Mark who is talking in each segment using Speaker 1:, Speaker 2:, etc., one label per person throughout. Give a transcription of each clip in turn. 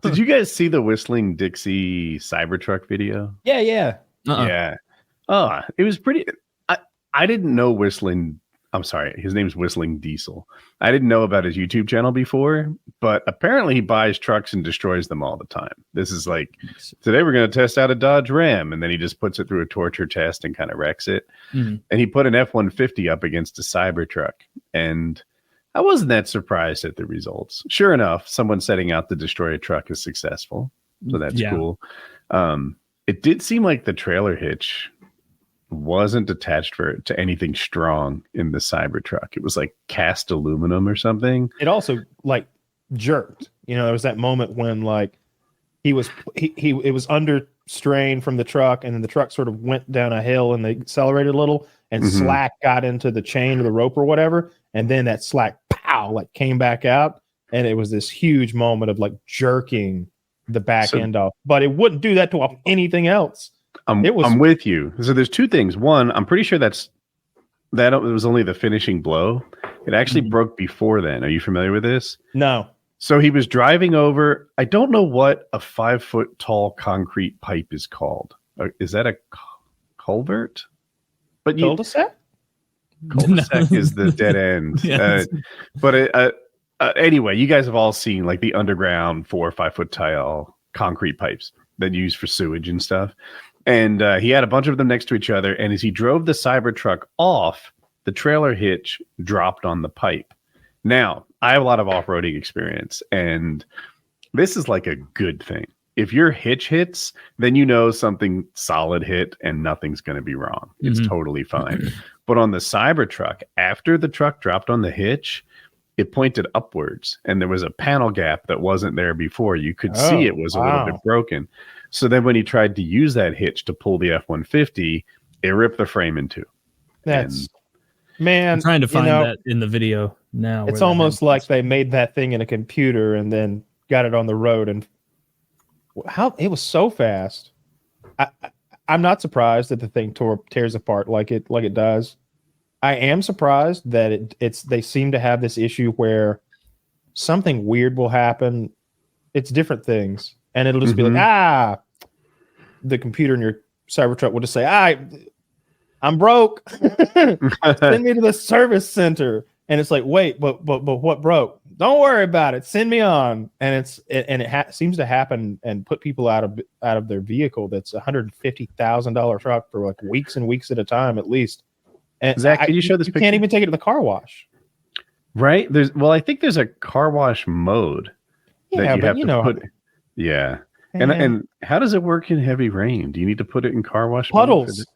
Speaker 1: Did you guys see the Whistling Dixie Cybertruck video?
Speaker 2: Yeah.
Speaker 1: Yeah. Oh, it was pretty. I didn't know Whistling. I'm sorry, his name's Whistling Diesel. I didn't know about his YouTube channel before, but apparently he buys trucks and destroys them all the time. This is like, today we're going to test out a Dodge Ram, and then he just puts it through a torture test and kind of wrecks it. And he put an F-150 up against a Cybertruck, and I wasn't that surprised at the results. Sure enough, someone setting out to destroy a truck is successful, so that's cool. It did seem like the trailer hitch wasn't attached to anything strong in the Cybertruck. It was like cast aluminum or something.
Speaker 2: It also like jerked. There was that moment when like it was under strain from the truck, and then the truck sort of went down a hill and they accelerated a little, and slack got into the chain or the rope or whatever, and then that slack like came back out, and it was this huge moment of like jerking the back end off. But it wouldn't do that to anything else. I'm
Speaker 1: with you. So there's two things. One, I'm pretty sure that it was only the finishing blow. It actually broke before then. Are you familiar with this?
Speaker 2: No.
Speaker 1: So he was driving over. I don't know what a 5-foot tall concrete pipe is called. Is that a culvert? But
Speaker 2: cul-de-sac?
Speaker 1: Cul-de-sac is the dead end. Yes. Anyway, you guys have all seen like the underground 4 or 5 foot tall concrete pipes that you use for sewage and stuff. And he had a bunch of them next to each other. And as he drove the Cybertruck off, the trailer hitch dropped on the pipe. Now, I have a lot of off-roading experience, and this is like a good thing. If your hitch hits, then you know something solid hit and nothing's going to be wrong. It's totally fine. But on the Cybertruck, after the truck dropped on the hitch, it pointed upwards, and there was a panel gap that wasn't there before. You could see it was a little bit broken. So then when he tried to use that hitch to pull the F-150, it ripped the frame in two.
Speaker 2: I'm
Speaker 3: trying to find that in the video now.
Speaker 2: It's almost like they made that thing in a computer and then got it on the road, and it was so fast. I'm not surprised that the thing tears apart like it does. I am surprised that they seem to have this issue where something weird will happen. It's different things, and it'll just be like, the computer in your Cybertruck will just say, I'm broke. Send me to the service center. And it's like, wait, but what broke? Don't worry about it. Send me on. And it seems to happen and put people out of their vehicle. That's $150,000 truck for like weeks and weeks at a time, at least. And
Speaker 1: Zach, can you show this picture?
Speaker 2: You can't even take it to the car wash.
Speaker 1: Right? I think there's a car wash mode.
Speaker 2: Yeah, but you know.
Speaker 1: Yeah. And how does it work in heavy rain? Do you need to put it in car wash
Speaker 2: puddles?
Speaker 1: Mode?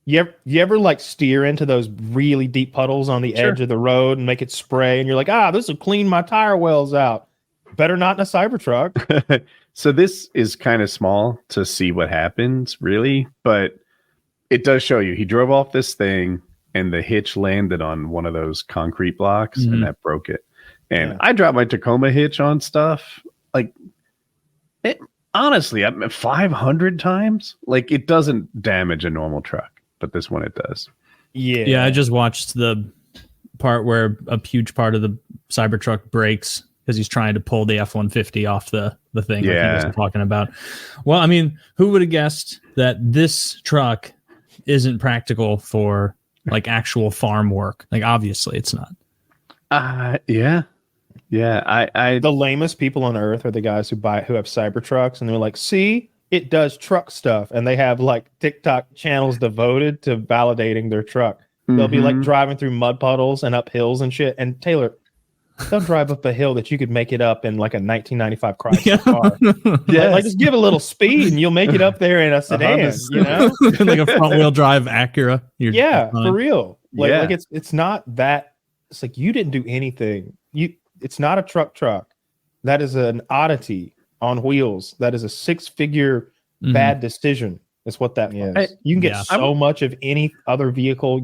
Speaker 2: You ever like steer into those really deep puddles on the edge of the road and make it spray, and you're like, this will clean my tire wells out. Better not in a Cybertruck.
Speaker 1: So this is kind of small to see what happens, really, but it does show you. He drove off this thing, and the hitch landed on one of those concrete blocks, and that broke it. And I dropped my Tacoma hitch on stuff. Like, honestly, 500 times. Like, it doesn't damage a normal truck, but this one it does.
Speaker 3: Yeah, I just watched the part where a huge part of the Cybertruck breaks because he's trying to pull the F-150 off the thing like he was talking about. Well, I mean, who would have guessed that this truck isn't practical for like actual farm work? Like, obviously it's not.
Speaker 1: Yeah.
Speaker 2: The lamest people on earth are the guys who have Cybertrucks, and they're like, see, it does truck stuff, and they have like TikTok channels devoted to validating their truck. They'll be like driving through mud puddles and up hills and shit. And Taylor, they'll drive up a hill that you could make it up in like a 1995 Chrysler car. Like just give a little speed and you'll make it up there in a sedan, you know?
Speaker 3: Like a front wheel drive Acura.
Speaker 2: For real. Like it's not that. It's like you didn't do anything. It's not a truck. That is an oddity on wheels. That is a 6-figure bad decision. That's what that is. You can get so much of any other vehicle.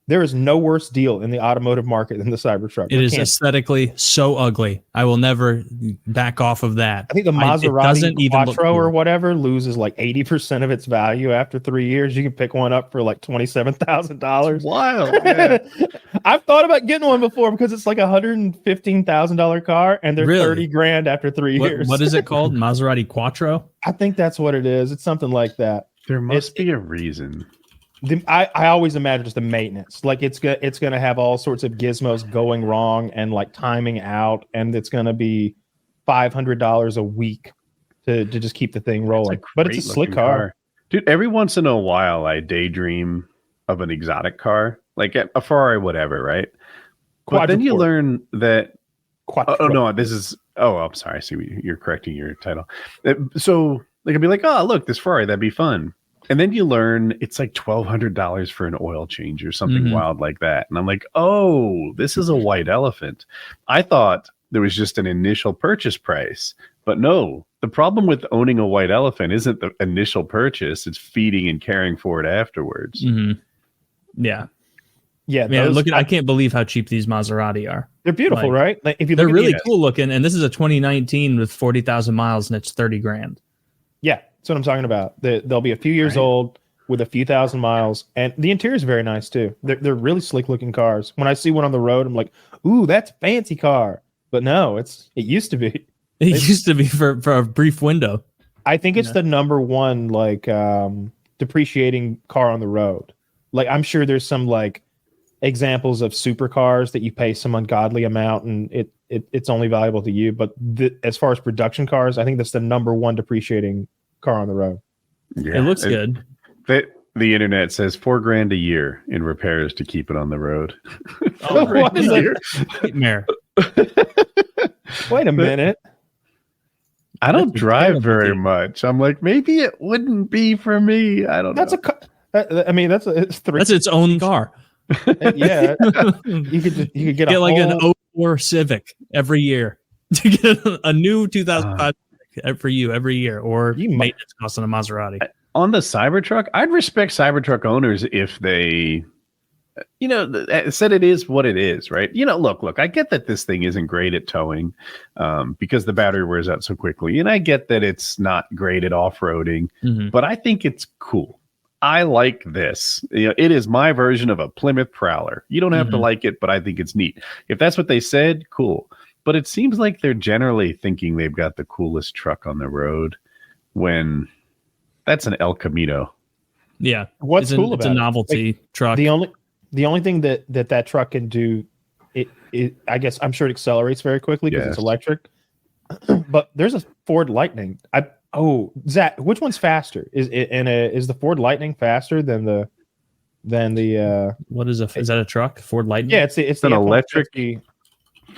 Speaker 2: There is no worse deal in the automotive market than the Cybertruck.
Speaker 3: It is aesthetically so ugly. I will never back off of that.
Speaker 2: I think the Maserati
Speaker 3: doesn't even look
Speaker 2: Quattro
Speaker 3: cool.
Speaker 2: or whatever loses like 80% of its value after 3 years. You can pick one up for like $27,000.
Speaker 1: Wild. Yeah.
Speaker 2: I've thought about getting one before because it's like $115,000 car and they're
Speaker 3: Really?
Speaker 2: $30,000 after 3 years.
Speaker 3: What is it called? Maserati Quattro?
Speaker 2: I think that's what it is. It's something like that.
Speaker 1: There must be a reason.
Speaker 2: I always imagine just the maintenance. Like it's going to have all sorts of gizmos going wrong and like timing out, and it's going to be $500 a week to just keep the thing rolling. But it's a slick car.
Speaker 1: Dude, every once in a while I daydream of an exotic car, like a Ferrari, whatever, right? But then you learn that. Oh no, this is. Oh, I'm sorry. I see you're correcting your title. So they can be like, oh, look, this Ferrari, that'd be fun. And then you learn it's like $1,200 for an oil change or something wild like that. And I'm like, oh, this is a white elephant. I thought there was just an initial purchase price. But no, the problem with owning a white elephant isn't the initial purchase. It's feeding and caring for it afterwards.
Speaker 3: Mm-hmm. Yeah.
Speaker 2: Yeah.
Speaker 3: Man, I can't believe how cheap these Maserati are.
Speaker 2: They're beautiful, right? Like, if you
Speaker 3: they're really cool looking. And this is a 2019 with 40,000 miles and it's $30,000.
Speaker 2: Yeah. That's what I'm talking about. They'll be a few years old with a few thousand miles, and the interior is very nice too. They're really slick looking cars. When I see one on the road, I'm like, "Ooh, that's a fancy car." But no, it used to be.
Speaker 3: It used to be for a brief window.
Speaker 2: I think it's the number one like depreciating car on the road. Like I'm sure there's some like examples of supercars that you pay some ungodly amount and it's only valuable to you. But as far as production cars, I think that's the number one depreciating car on the road.
Speaker 3: Yeah, it looks good.
Speaker 1: The internet says $4,000 a year in repairs to keep it on the road.
Speaker 2: What is it? Wait a minute.
Speaker 1: I don't drive very much. I'm like, maybe it wouldn't be for me. I don't know.
Speaker 3: That's its own car.
Speaker 2: Yeah, you could get
Speaker 3: like an 04 Civic every year to get a new 2005 for you every year, or maintenance costs on a Maserati.
Speaker 1: On the Cybertruck, I'd respect Cybertruck owners if they, said it is what it is, right? Look, I get that this thing isn't great at towing because the battery wears out so quickly. And I get that it's not great at off-roading, but I think it's cool. I like this. It is my version of a Plymouth Prowler. You don't have to like it, but I think it's neat. If that's what they said, cool. But it seems like they're generally thinking they've got the coolest truck on the road when that's an El Camino.
Speaker 3: Yeah.
Speaker 2: What's cool about it?
Speaker 3: It's a novelty truck.
Speaker 2: The only thing that truck can do, it I guess I'm sure it accelerates very quickly because it's electric. But there's a Ford Lightning. Zach, which one's faster? Is the Ford Lightning faster than the
Speaker 3: what is is that a truck? Ford Lightning?
Speaker 2: Yeah, it's
Speaker 1: an
Speaker 2: the
Speaker 1: electric
Speaker 2: F-150.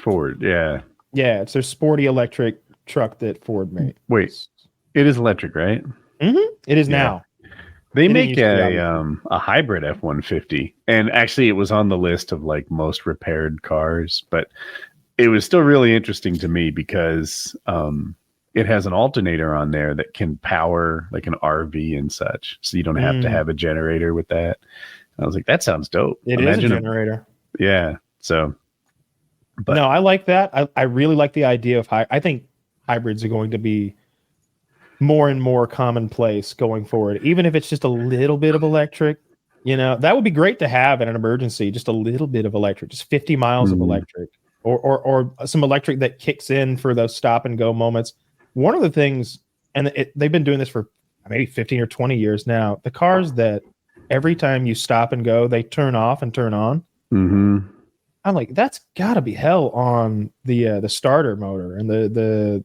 Speaker 1: Ford. Yeah,
Speaker 2: it's their sporty electric truck that Ford made.
Speaker 1: Wait, it is electric, right?
Speaker 2: It is now.
Speaker 1: They make a hybrid F-150, and actually, it was on the list of like most repaired cars, but it was still really interesting to me because it has an alternator on there that can power like an RV and such, so you don't have to have a generator with that. And I was like, that sounds dope.
Speaker 2: It is a generator.
Speaker 1: Yeah. So, but
Speaker 2: no, I like that. I really like the idea of I think hybrids are going to be more and more commonplace going forward, even if it's just a little bit of electric. That would be great to have in an emergency, just a little bit of electric, just 50 miles of electric, or some electric that kicks in for those stop and go moments. One of the things, and they've been doing this for maybe 15 or 20 years now, the cars that every time you stop and go, they turn off and turn on. I'm like, that's got to be hell on the starter motor and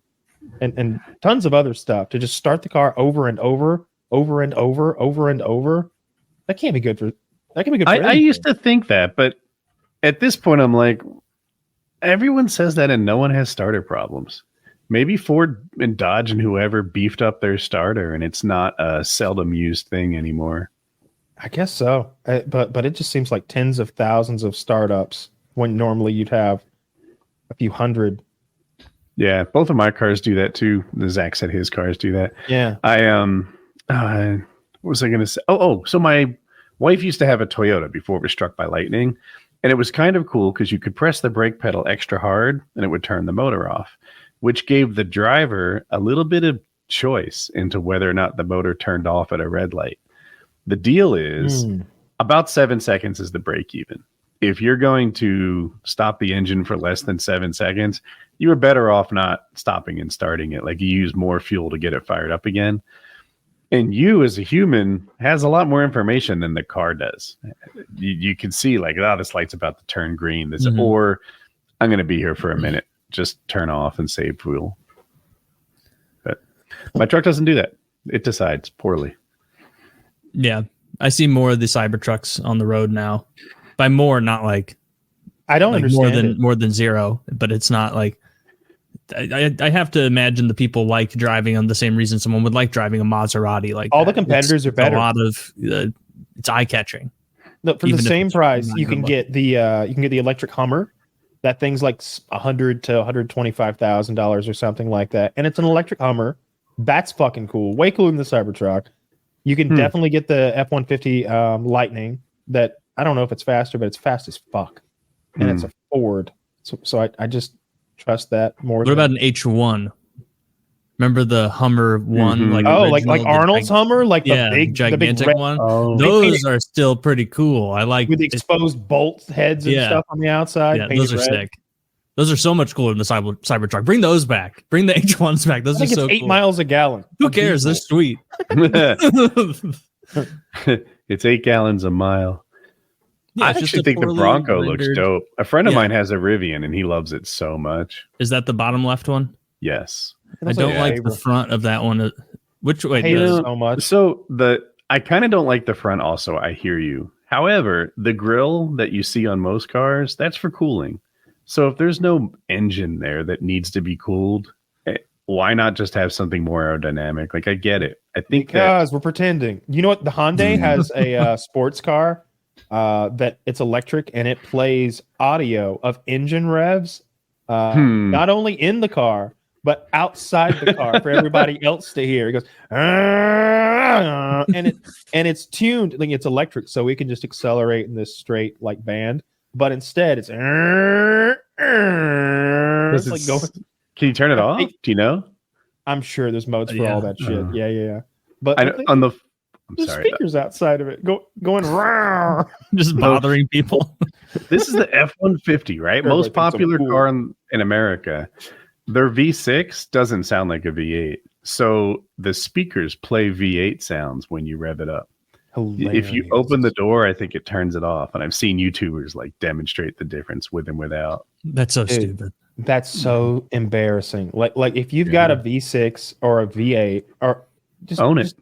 Speaker 2: and tons of other stuff to just start the car over and over. That can't be good for. That can be good. For
Speaker 1: I used to think that, but at this point, I'm like, everyone says that, and no one has starter problems. Maybe Ford and Dodge and whoever beefed up their starter, and it's not a seldom used thing anymore.
Speaker 2: I guess so, but it just seems like tens of thousands of startups when normally you'd have a few hundred.
Speaker 1: Yeah, both of my cars do that too. Zach said his cars do that.
Speaker 2: Yeah.
Speaker 1: What was I going to say? So my Wife used to have a Toyota before it was struck by lightning, and it was kind of cool because you could press the brake pedal extra hard and it would turn the motor off, which gave the driver a little bit of choice into whether or not the motor turned off at a red light. The deal is about 7 seconds is the break even. If you're going to stop the engine for less than 7 seconds, you were better off not stopping and starting it. Like, you use more fuel to get it fired up again. And you as a human has a lot more information than the car does. You can see like, oh, this light's about to turn green. This, or I'm going to be here for a minute. Just turn off and save fuel. But my truck doesn't do that. It decides poorly.
Speaker 3: Yeah. I see more of the Cybertrucks on the road now. By more, not like
Speaker 2: I don't understand
Speaker 3: more than zero, but it's not like I have to imagine the people like driving on the same reason someone would like driving a Maserati. Like
Speaker 2: all the competitors are better.
Speaker 3: A lot of it's eye catching.
Speaker 2: Look, for the same price, you can get the electric Hummer. That thing's like $100,000 to $125,000 or something like that, and it's an electric Hummer. That's fucking cool. Way cooler than the Cybertruck. You can definitely get the F-150 Lightning. That I don't know if it's faster, but it's fast as fuck, and it's a Ford. So I just trust that more.
Speaker 3: What about an H1? Remember the Hummer one?
Speaker 2: Like Arnold's Hummer, like the big
Speaker 3: gigantic
Speaker 2: red
Speaker 3: one. Those are still pretty cool. I like
Speaker 2: with the exposed bolt heads and stuff on the outside.
Speaker 3: Yeah, those are sick. Those are so much cooler than the Cybertruck. Bring those back. Bring the H1s back. Those are so cool.
Speaker 2: 8 miles a gallon.
Speaker 3: Who cares? They're sweet.
Speaker 1: It's 8 gallons a mile. Yeah, I actually think the Bronco looks dope. A friend of mine has a Rivian and he loves it so much.
Speaker 3: Is that the bottom left one?
Speaker 1: Yes.
Speaker 3: I don't like the front of that one. Which way?
Speaker 2: So much.
Speaker 1: So I kind of don't like the front also. I hear you. However, the grill that you see on most cars, that's for cooling. So if there's no engine there that needs to be cooled, why not just have something more aerodynamic? Like, I get it. I think
Speaker 2: because we're pretending. You know what? The Hyundai has a sports car that it's electric and it plays audio of engine revs, not only in the car but outside the car for everybody else to hear. It goes, and it's tuned like it's electric, so we can just accelerate in this straight like band. But instead, it's like going.
Speaker 1: Can you turn it off? Do you know?
Speaker 2: I'm sure there's modes for all that shit. Yeah. But
Speaker 1: there's
Speaker 2: speakers outside of it going
Speaker 3: just bothering people.
Speaker 1: This is the F-150, right? Most popular car in America. Their V6 doesn't sound like a V8. So the speakers play V8 sounds when you rev it up. Hilarious. If you open the door, I think it turns it off. And I've seen YouTubers like demonstrate the difference with and without.
Speaker 3: That's so stupid.
Speaker 2: That's so embarrassing. Like if you've got a V6 or a V8, or just
Speaker 1: own it.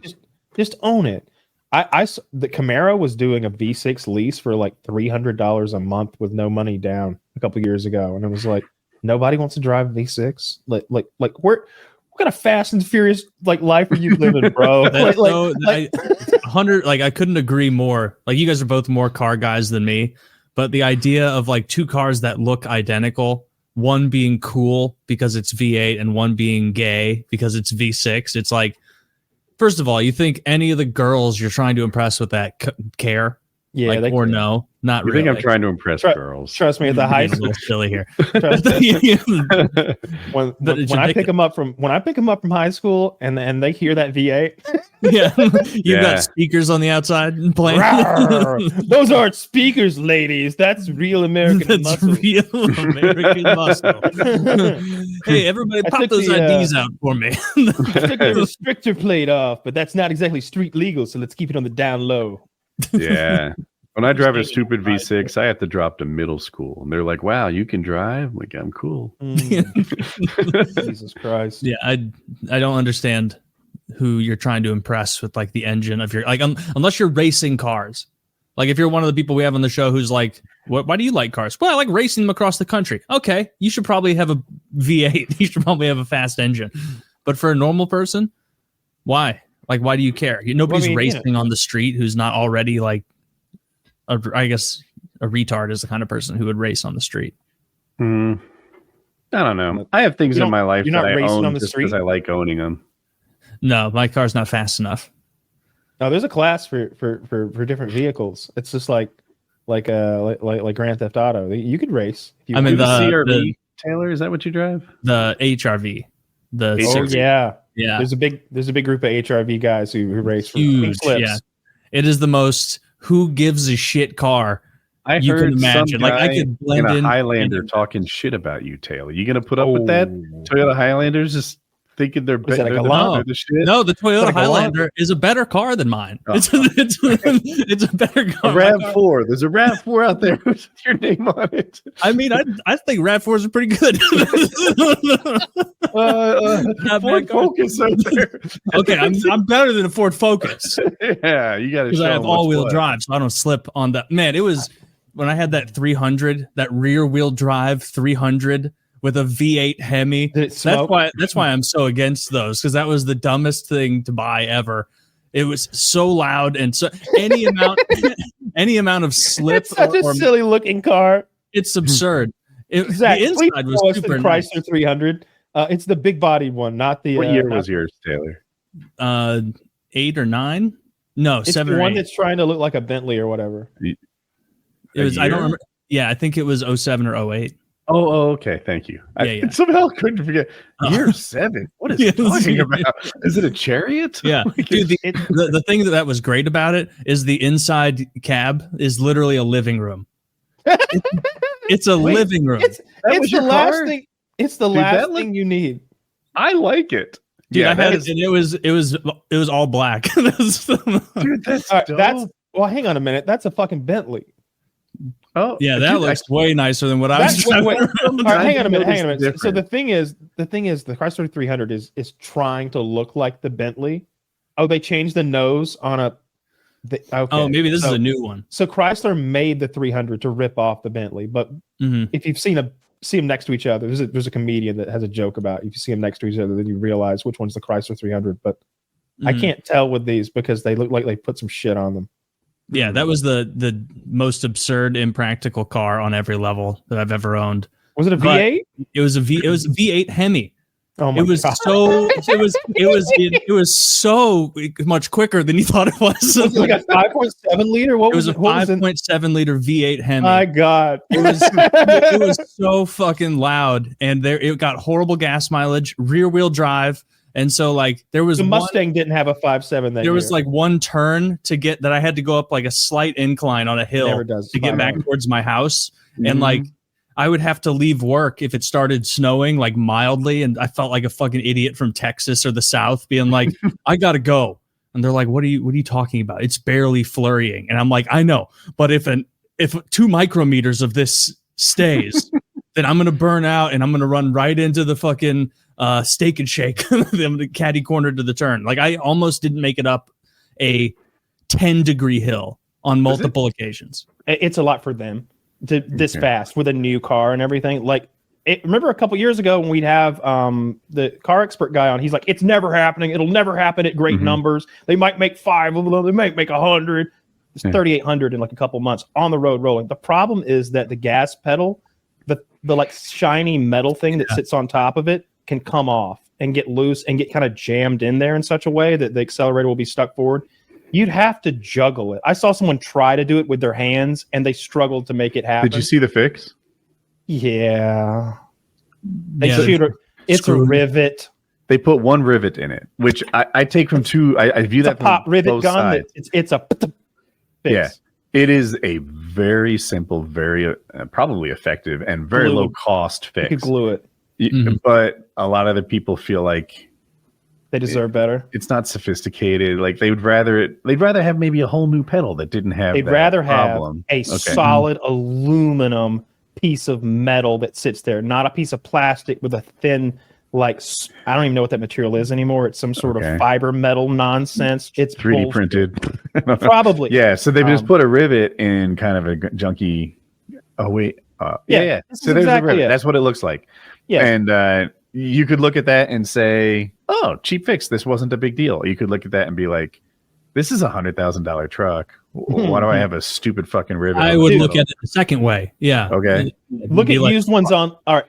Speaker 2: Just own it. The Camaro was doing a V6 lease for like $300 a month with no money down a couple years ago, and it was like nobody wants to drive a V6. Like what kind of Fast and Furious like life are you living, bro?
Speaker 3: I couldn't agree more. Like, you guys are both more car guys than me, but the idea of like two cars that look identical, one being cool because it's V8 and one being gay because it's V6, it's like, first of all, you think any of the girls you're trying to impress with that care?
Speaker 2: Yeah,
Speaker 3: like, or no, not really.
Speaker 1: I think I'm trying to impress girls.
Speaker 2: Trust me, at the high school,
Speaker 3: a little silly here.
Speaker 2: when I pick them up from high school and they hear that V8,
Speaker 3: you've got speakers on the outside playing.
Speaker 2: Those aren't speakers, ladies. That's real American muscle.
Speaker 3: Real American muscle. Hey, everybody, pop those IDs out for me.
Speaker 2: I took the restrictor plate off, but that's not exactly street legal, so let's keep it on the down low.
Speaker 1: Yeah. When I drive a stupid V6, I have to drop to middle school. And they're like, wow, you can drive? Like, I'm cool.
Speaker 2: Jesus Christ.
Speaker 3: Yeah, I don't understand who you're trying to impress with like the engine of your, like, unless you're racing cars. Like, if you're one of the people we have on the show who's like, why do you like cars? Well, I like racing them across the country. Okay, you should probably have a V8. You should probably have a fast engine. But for a normal person, why? Like, why do you care? Nobody's racing on the street who's not already like, I guess a retard is the kind of person who would race on the street.
Speaker 1: I don't know. I have things in my life that I own just because I like owning them.
Speaker 3: No, my car's not fast enough.
Speaker 2: No, there's a class for different vehicles. It's just like Grand Theft Auto. You could race. If you
Speaker 3: I mean,
Speaker 1: the
Speaker 3: the
Speaker 1: CRV, Taylor, is that what you drive?
Speaker 3: the HRV, the
Speaker 1: Oh,
Speaker 3: 60.
Speaker 2: yeah.
Speaker 3: Yeah,
Speaker 2: There's a big group of HRV guys who race for
Speaker 3: huge.
Speaker 2: pink slips.
Speaker 3: Yeah, it is the most who gives a shit car
Speaker 1: I
Speaker 3: you
Speaker 1: heard
Speaker 3: can imagine.
Speaker 1: some
Speaker 3: Like I
Speaker 1: guy
Speaker 3: could blend
Speaker 1: in a
Speaker 3: in
Speaker 1: Highlander talking shit about you, Taylor. You gonna put up with that? Toyota Highlanders just thinking they're
Speaker 2: Is that a
Speaker 1: they're
Speaker 2: Galant?
Speaker 1: the shit.
Speaker 3: No, the Toyota
Speaker 2: Like a
Speaker 3: Highlander is a better car than mine.
Speaker 1: Oh.
Speaker 3: It's a better car.
Speaker 1: A
Speaker 3: My car-
Speaker 1: RAV4. There's a RAV4 out there with your name on it.
Speaker 3: I mean, I think RAV4s are pretty good. Not
Speaker 1: Ford
Speaker 3: bad car.
Speaker 1: Focus out there.
Speaker 3: Okay, I'm better than a Ford Focus
Speaker 1: Yeah, you got to
Speaker 3: because
Speaker 1: show
Speaker 3: I have
Speaker 1: them what's
Speaker 3: all-wheel
Speaker 1: what.
Speaker 3: drive, so I don't slip on that. Man, it was when I had that 300, that rear-wheel drive 300 with a V8 Hemi.
Speaker 2: Did it smoke?
Speaker 3: That's why I'm so against those, because that was the dumbest thing to buy ever. It was so loud, and so any amount of slip
Speaker 2: It's such a silly looking car.
Speaker 3: it's absurd.
Speaker 2: Zach,
Speaker 3: The
Speaker 2: please
Speaker 3: inside was
Speaker 2: show us the
Speaker 3: super nice.
Speaker 2: Chrysler 300. It's the big body one, not the.
Speaker 1: What year
Speaker 2: not-
Speaker 1: was yours, Taylor?
Speaker 3: 8 or 9? No,
Speaker 2: It's
Speaker 3: 7
Speaker 2: the
Speaker 3: or
Speaker 2: one
Speaker 3: 8.
Speaker 2: that's trying to look like a Bentley or whatever.
Speaker 3: It was. I don't
Speaker 1: year?
Speaker 3: remember. Yeah, I think it was 07 or 08.
Speaker 1: Oh, okay. Thank you.
Speaker 3: Yeah.
Speaker 1: I somehow couldn't forget. Year 7. What is he
Speaker 3: Yes.
Speaker 1: talking about? Is it a Chariot?
Speaker 3: Yeah, dude. The thing that was great about it is the inside cab is literally a living room. It's a
Speaker 2: Wait,
Speaker 3: living room.
Speaker 2: It's
Speaker 1: was
Speaker 2: the
Speaker 1: your
Speaker 2: last
Speaker 1: car?
Speaker 2: thing. It's the
Speaker 1: Dude,
Speaker 2: last
Speaker 1: that
Speaker 2: thing you need.
Speaker 1: I like it.
Speaker 3: Dude, I
Speaker 1: that
Speaker 3: had
Speaker 1: is-
Speaker 3: it, and it was all black.
Speaker 1: Dude, that's
Speaker 2: All right,
Speaker 1: dope.
Speaker 2: well, hang on a minute. That's a fucking Bentley.
Speaker 1: Oh,
Speaker 3: Yeah, that
Speaker 1: dude,
Speaker 3: looks way nicer than what I was
Speaker 2: That's
Speaker 3: driving
Speaker 2: wait,
Speaker 3: around.
Speaker 2: all right, hang on a minute.
Speaker 1: notice
Speaker 2: Hang on a
Speaker 1: the
Speaker 2: minute. So the
Speaker 1: difference.
Speaker 2: thing is, the Chrysler 300 is trying to look like the Bentley. Oh, they changed the nose on a. Okay.
Speaker 3: Oh, maybe this is
Speaker 2: So-
Speaker 3: a new one.
Speaker 2: So Chrysler made the 300 to rip off the Bentley, but
Speaker 3: Mhm.
Speaker 2: if you've see them next to each other, there's a comedian that has a joke about if you see them next to each other, then you realize which one's the Chrysler 300. But I
Speaker 3: Mhm.
Speaker 2: can't tell with these because they look like they put some shit on them.
Speaker 3: Yeah, that was the most absurd, impractical car on every level that I've ever owned.
Speaker 2: Was it a
Speaker 3: But-
Speaker 2: V8?
Speaker 3: It was a V8 Hemi.
Speaker 2: Oh my
Speaker 3: It was
Speaker 2: god!
Speaker 3: so it was so much quicker than you thought it was.
Speaker 2: Was it like a 5.7 liter? What
Speaker 3: It was a
Speaker 2: what was it?
Speaker 3: 5.7 liter V8 Hemi.
Speaker 2: My god!
Speaker 3: It was so fucking loud, and it got horrible gas mileage, rear wheel drive, and so like there was
Speaker 2: The
Speaker 3: one,
Speaker 2: Mustang didn't have a 5.7 that
Speaker 3: there was
Speaker 2: year.
Speaker 3: like one turn to get that I had to go up like a slight incline on a hill
Speaker 2: Never does.
Speaker 3: to get back
Speaker 2: 5.1.
Speaker 3: towards my house,
Speaker 1: Mm-hmm.
Speaker 3: and like I would have to leave work if it started snowing like mildly, and I felt like a fucking idiot from Texas or the South being like, I gotta go. And they're like, what are you talking about? It's barely flurrying. And I'm like, I know, but if 2 micrometers of this stays, then I'm gonna burn out and I'm gonna run right into the fucking Steak and Shake, the catty corner to the turn. Like I almost didn't make it up a 10-degree hill on multiple occasions.
Speaker 2: It's a lot for them to this
Speaker 1: Okay.
Speaker 2: fast with a new car and everything. Like, remember a couple years ago when we'd have the car expert guy on? He's like, "It's never happening. It'll never happen at great
Speaker 1: Mhm.
Speaker 2: numbers. They might make 5 of them. They might make 100. It's
Speaker 1: Yeah.
Speaker 2: 3,800 in like a couple months on the road rolling." The problem is that the gas pedal, the like shiny metal thing that sits on top of it, can come off and get loose and get kind of jammed in there in such a way that the accelerator will be stuck forward. You'd have to juggle it. I saw someone try to do it with their hands, and they struggled to make it happen.
Speaker 1: Did you see the fix?
Speaker 2: Yeah, they
Speaker 3: Yeah,
Speaker 2: shoot it. It's a
Speaker 3: screwed.
Speaker 2: rivet.
Speaker 1: They put one rivet in it, which I take from two. I view
Speaker 2: It's a
Speaker 1: that from
Speaker 2: pop rivet
Speaker 1: both
Speaker 2: gun.
Speaker 1: sides.
Speaker 2: It's a fix.
Speaker 1: Yeah. It is a very simple, very probably effective, and very
Speaker 2: Glue.
Speaker 1: low cost
Speaker 2: You
Speaker 1: fix.
Speaker 2: could glue it.
Speaker 3: Mhm.
Speaker 1: But a lot of the people feel like
Speaker 2: They deserve better.
Speaker 1: it's not sophisticated. Like they'd rather have maybe a whole new pedal that didn't have.
Speaker 2: They'd
Speaker 1: that
Speaker 2: rather
Speaker 1: problem.
Speaker 2: have a solid aluminum piece of metal that sits there, not a piece of plastic with a thin, like I don't even know what that material is anymore. It's some sort
Speaker 1: Okay.
Speaker 2: of fiber metal nonsense. It's
Speaker 1: 3D
Speaker 2: bullshit.
Speaker 1: printed.
Speaker 2: Probably.
Speaker 1: Yeah, so they just
Speaker 2: Um,
Speaker 1: put a rivet in kind of a junky. Oh wait, yeah.
Speaker 2: this
Speaker 1: So
Speaker 2: is
Speaker 1: there's
Speaker 2: exactly
Speaker 1: a rivet.
Speaker 2: it.
Speaker 1: That's what it looks like.
Speaker 2: Yeah.
Speaker 1: And you could look at that and say, "Oh, cheap fix. This wasn't a big deal." You could look at that and be like, "This is $100,000 truck. Why do I have a stupid fucking rivet?"
Speaker 3: I
Speaker 1: on the
Speaker 3: would
Speaker 1: middle?"
Speaker 3: look at it the second way. Yeah.
Speaker 1: Okay.
Speaker 2: Look
Speaker 3: Be
Speaker 2: at
Speaker 3: like,
Speaker 2: used ones on. All right,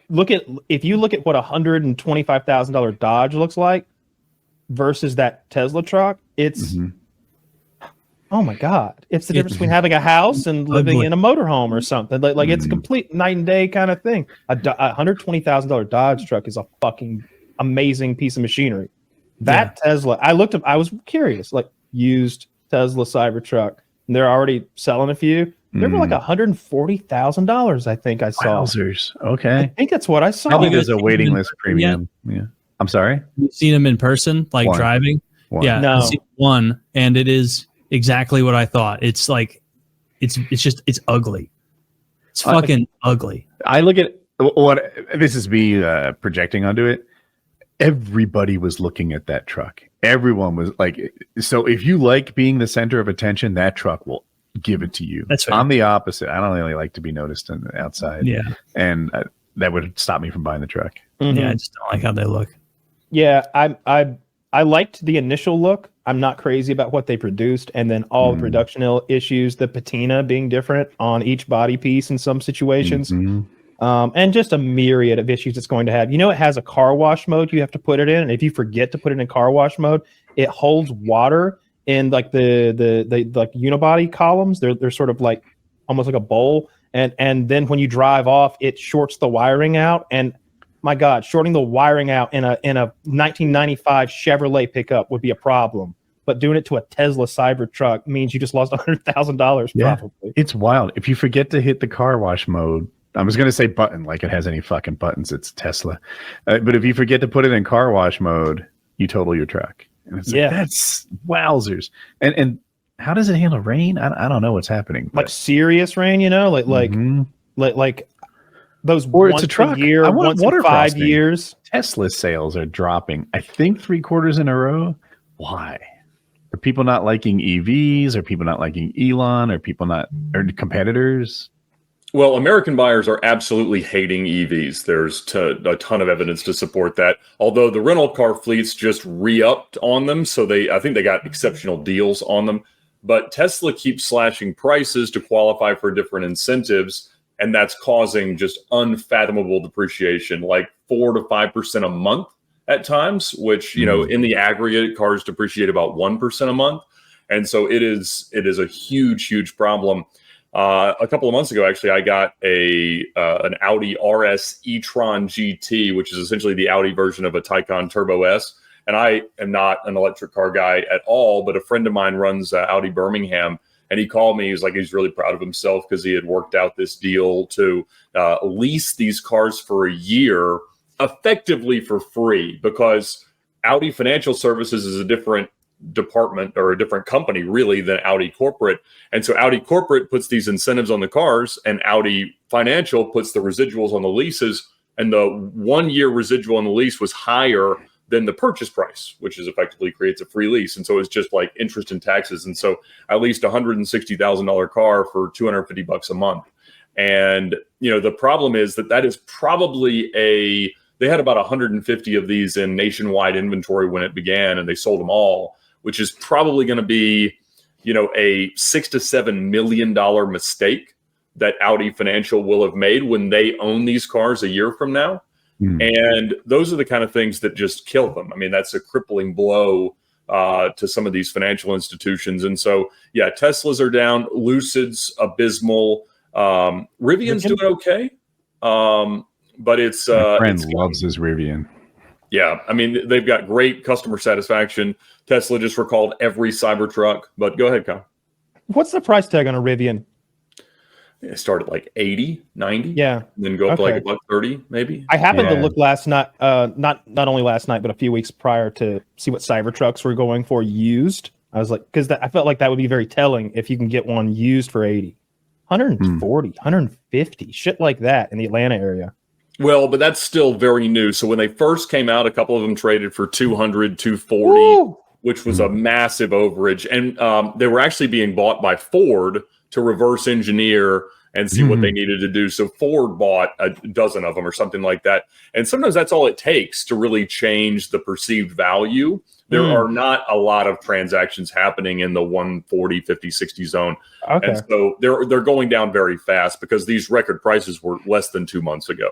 Speaker 2: if you look at what $125,000 Dodge looks like versus that Tesla truck, it's
Speaker 1: Mhm.
Speaker 2: oh my God, it's the difference between having a house and living
Speaker 3: ugly.
Speaker 2: in a motorhome or something. Like it's a complete night and day kind of thing. A $120,000 Dodge truck is a fucking amazing piece of machinery. That Tesla, I looked up, I was curious, like used Tesla Cybertruck, and they're already selling a few. They were like $140,000, I think I saw.
Speaker 1: Wowzers. Okay.
Speaker 2: I think that's what I saw.
Speaker 1: Probably there's a waiting list premium. Yeah. I'm sorry?
Speaker 3: You've seen them in person, like
Speaker 1: One.
Speaker 3: driving?
Speaker 1: One.
Speaker 3: Yeah.
Speaker 2: No.
Speaker 3: I've seen one, and it is exactly what I thought. It's like, it's ugly. It's fucking ugly.
Speaker 1: I look at what this is me projecting onto it. Everybody was looking at that truck. Everyone was like, so if you like being the center of attention, that truck will give it to you.
Speaker 3: That's right.
Speaker 1: I'm the opposite. I don't really like to be noticed on the outside.
Speaker 3: Yeah.
Speaker 1: And that would stop me from buying the truck.
Speaker 2: Mhm.
Speaker 3: Yeah. I just don't like how they look.
Speaker 2: Yeah, I liked the initial look. I'm not crazy about what they produced, and then all the production issues, the patina being different on each body piece in some situations, and just a myriad of issues it's going to have. You know, it has a car wash mode you have to put it in, and if you forget to put it in car wash mode, it holds water in like the like unibody columns. They're sort of like almost like a bowl, and then when you drive off, it shorts the wiring out. And my God, shorting the wiring out in a 1995 Chevrolet pickup would be a problem. But doing it to a Tesla Cybertruck means you just lost $100,000 probably.
Speaker 1: It's wild. If you forget to hit the car wash mode, I was going to say button, like it has any fucking buttons. It's Tesla. But if you forget to put it in car wash mode, you total your truck. And it's like, that's wowzers. And how does it handle rain? I don't know what's happening.
Speaker 2: Like serious rain, you know, like those
Speaker 1: or
Speaker 2: once
Speaker 1: it's a truck.
Speaker 2: a year,
Speaker 1: I want
Speaker 2: once
Speaker 1: water
Speaker 2: in 5
Speaker 1: frosting.
Speaker 2: years.
Speaker 1: Tesla sales are dropping, I think 3 quarters in a row. Why? Are people not liking EVs? Are people not liking Elon? Are competitors?
Speaker 4: Well, American buyers are absolutely hating EVs. There's a ton of evidence to support that. Although the rental car fleets just re-upped on them, so I think they got exceptional deals on them. But Tesla keeps slashing prices to qualify for different incentives, and that's causing just unfathomable depreciation, like 4 to 5% a month at times, which, you know, in the aggregate, cars depreciate about 1% a month. And so it is a huge problem. A couple of months ago, actually, I got an Audi RS e-tron GT, which is essentially the Audi version of a Taycan Turbo S. And I am not an electric car guy at all, but a friend of mine runs Audi Birmingham. And he called me. He was like, he's really proud of himself because he had worked out this deal to lease these cars for a year, effectively for free, because Audi Financial Services is a different department or a different company, really, than Audi Corporate. And so Audi Corporate puts these incentives on the cars, and Audi Financial puts the residuals on the leases. And the 1 year residual on the lease was higher than the purchase price, which is effectively creates a free lease. And so it's just like interest and taxes. And so I leased a $160,000 car for $250 a month. And, you know, the problem is that is probably they had about 150 of these in nationwide inventory when it began, and they sold them all, which is probably going to be, you know, a $6 to $7 million mistake that Audi Financial will have made when they own these cars a year from now. And those are the kind of things that just kill them. I mean, that's a crippling blow to some of these financial institutions. And so, yeah, Teslas are down, Lucid's abysmal, Rivian's doing okay, but it's
Speaker 1: my friend loves his Rivian.
Speaker 4: Yeah, I mean, they've got great customer satisfaction. Tesla just recalled every Cybertruck, but go ahead, Kyle.
Speaker 2: What's the price tag on a Rivian?
Speaker 4: It started like 80, 90.
Speaker 2: Yeah.
Speaker 4: And then go up to like $130, maybe.
Speaker 2: I happened to look last night, not only last night, but a few weeks prior, to see what Cybertrucks were going for used. I was like, because I felt like that would be very telling if you can get one used for 80, 140, 150, shit like that in the Atlanta area.
Speaker 4: Well, but that's still very new. So when they first came out, a couple of them traded for 200, 240,
Speaker 2: Woo!
Speaker 4: Which was a massive overage. And they were actually being bought by Ford to reverse engineer and see what they needed to do. So Ford bought a dozen of them or something like that. And sometimes that's all it takes to really change the perceived value. There are not a lot of transactions happening in the 140, 50, 60 zone.
Speaker 2: Okay.
Speaker 4: And so they're going down very fast because these record prices were less than 2 months ago.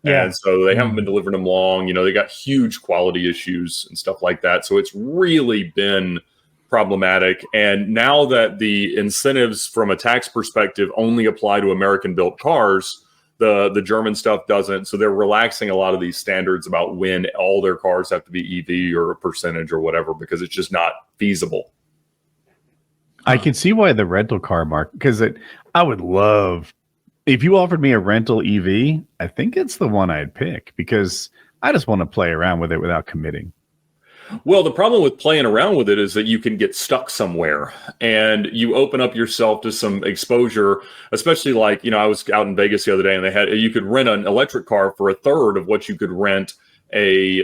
Speaker 4: Yeah. And so they haven't been delivering them long. You know, they got huge quality issues and stuff like that. So it's really been problematic. And now that the incentives from a tax perspective only apply to American-built cars, the German stuff doesn't. So they're relaxing a lot of these standards about when all their cars have to be EV or a percentage or whatever, because it's just not feasible.
Speaker 1: I can see why the rental car market, because I would love, if you offered me a rental EV, I think it's the one I'd pick, because I just want to play around with it without committing.
Speaker 4: Well, the problem with playing around with it is that you can get stuck somewhere, and you open up yourself to some exposure, especially like, I was out in Vegas the other day, and you could rent an electric car for a third of what you could rent a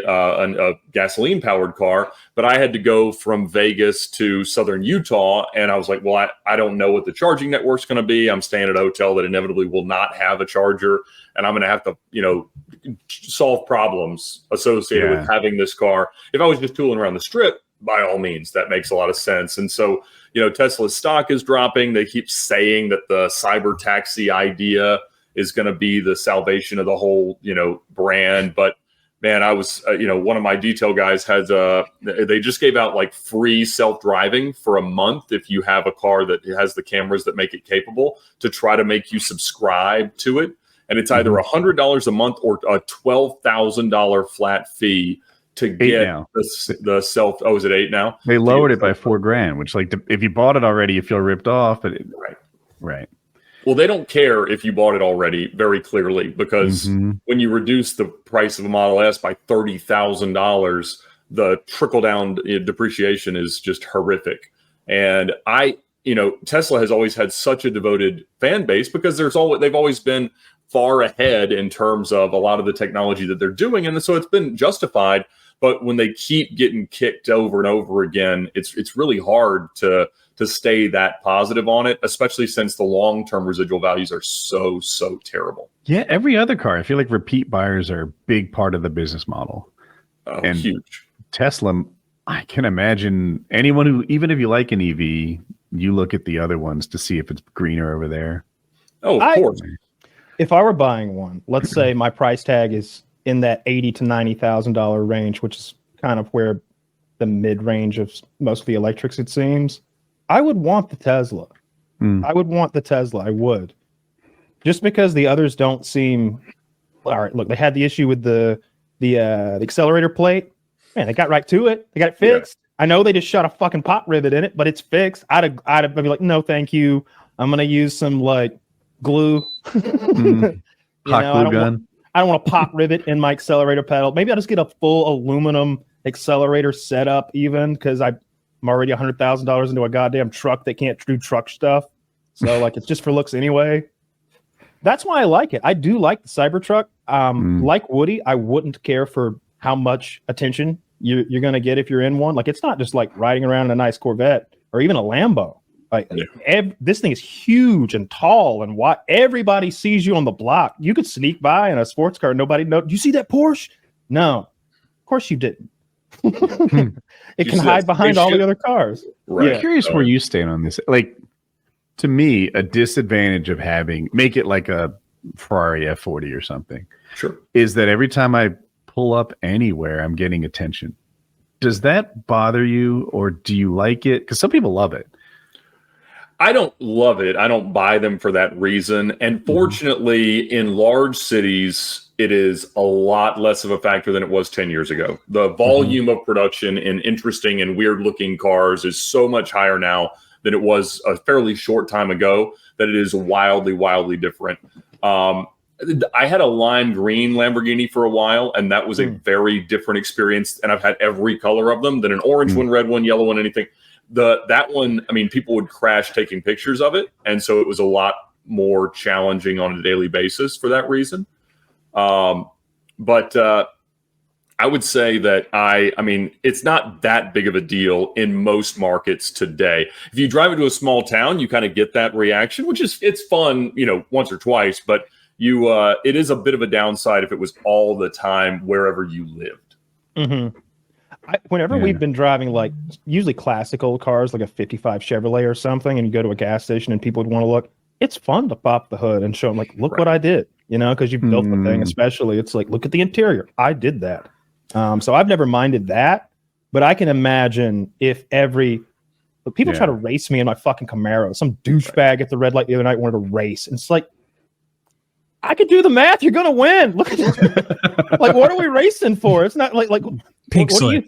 Speaker 4: gasoline powered car. But I had to go from Vegas to southern Utah, and I was like, well, I don't know what the charging network's going to be. I'm staying at a hotel that inevitably will not have a charger, and I'm going to have to, solve problems associated with having this car. If I was just tooling around the strip, by all means, that makes a lot of sense. And so, Tesla's stock is dropping. They keep saying that the cyber taxi idea is going to be the salvation of the whole, brand. But man, I was, one of my detail guys they just gave out like free self-driving for a month if you have a car that has the cameras that make it capable, to try to make you subscribe to it. And it's either $100 a month or a $12,000 flat fee to get the self. Oh, is it 8 now?
Speaker 1: They lowered it by $4,000, which, like, if you bought it already, you feel ripped off. But right.
Speaker 4: Well, they don't care if you bought it already, very clearly, because when you reduce the price of a Model S by $30,000, the trickle down depreciation is just horrific. And Tesla has always had such a devoted fan base because they've always been far ahead in terms of a lot of the technology that they're doing. And so it's been justified. But when they keep getting kicked over and over again, it's really hard to stay that positive on it, especially since the long-term residual values are so terrible.
Speaker 1: Yeah, every other car, I feel like repeat buyers are a big part of the business model.
Speaker 4: And huge.
Speaker 1: Tesla, I can imagine anyone who, even if you like an EV, you look at the other ones to see if it's greener over there.
Speaker 4: Oh, of course.
Speaker 2: If I were buying one, let's say my price tag is in that $80,000 to $90,000 range, which is kind of where the mid-range of most of the electrics, it seems, I would want the Tesla. I would want the Tesla. I would. Just because the others don't seem... All right, look, they had the issue with the accelerator plate. Man, they got right to it. They got it fixed. Yeah. I know they just shot a fucking pot rivet in it, but it's fixed. I'd be like, no, thank you. I'm going to use some, like, glue.
Speaker 1: Hot glue gun.
Speaker 2: I don't want a pot rivet in my accelerator pedal. Maybe I'll just get a full aluminum accelerator setup, even, because I'm already $100,000 into a goddamn truck that can't do truck stuff. So like, it's just for looks anyway. That's why I like it. I do like the Cybertruck. Like Woody, I wouldn't care for how much attention you're going to get if you're in one. Like, it's not just like riding around in a nice Corvette or even a Lambo. Like, this thing is huge and tall, and everybody sees you on the block. You could sneak by in a sports car, nobody knows. You see that Porsche? No, of course you didn't. It can hide behind all the other cars.
Speaker 1: Right. Yeah. I'm curious where you stand on this. Like, to me, a disadvantage of make it like a Ferrari F40 or something.
Speaker 4: Sure.
Speaker 1: Is that every time I pull up anywhere, I'm getting attention. Does that bother you, or do you like it? Because some people love it.
Speaker 4: I don't love it. I don't buy them for that reason. And fortunately, in large cities, it is a lot less of a factor than it was 10 years ago. The volume of production in interesting and weird looking cars is so much higher now than it was a fairly short time ago, that it is wildly, wildly different. I had a lime green Lamborghini for a while, and that was a very different experience. And I've had every color of them, than an orange one, red one, yellow one, anything. That one, I mean, people would crash taking pictures of it. And so it was a lot more challenging on a daily basis for that reason. But I would say that I mean, it's not that big of a deal in most markets today. If you drive into a small town, you kind of get that reaction, it's fun, once or twice, but it is a bit of a downside if it was all the time wherever you lived.
Speaker 2: Whenever we've been driving, like, usually classic old cars, like a 55 Chevrolet or something, and you go to a gas station and people would want to look, it's fun to pop the hood and show them, like, look what I did, because you built the thing. Especially, it's like, look at the interior. I did that. So I've never minded that, but I can imagine if every But people try to race me in my fucking Camaro. Some douchebag at the red light the other night wanted to race. And it's like, I could do the math. You're gonna win. Look at like, what are we racing for? It's not like
Speaker 3: pink
Speaker 2: slip.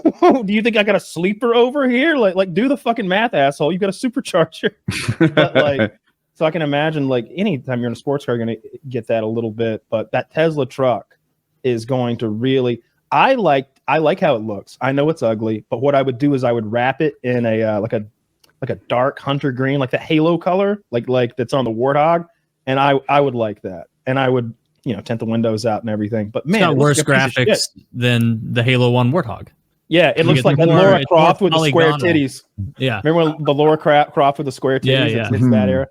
Speaker 2: Do you think I got a sleeper over here? Like do the fucking math, asshole. You got a supercharger. But like, so I can imagine like anytime you're in a sports car, you're gonna get that a little bit. But that Tesla truck is going to really. I like how it looks. I know it's ugly, but what I would do is I would wrap it in a like a dark hunter green, like the halo color, like that's on the Warthog. And I would like that. And I would, tint the windows out and everything. But man,
Speaker 3: it's got worse graphics than the Halo 1 Warthog.
Speaker 2: Yeah, it looks like Laura Croft with the square titties.
Speaker 3: Yeah.
Speaker 2: Remember when the Laura Croft with the square titties?
Speaker 3: Yeah.
Speaker 2: It's that era.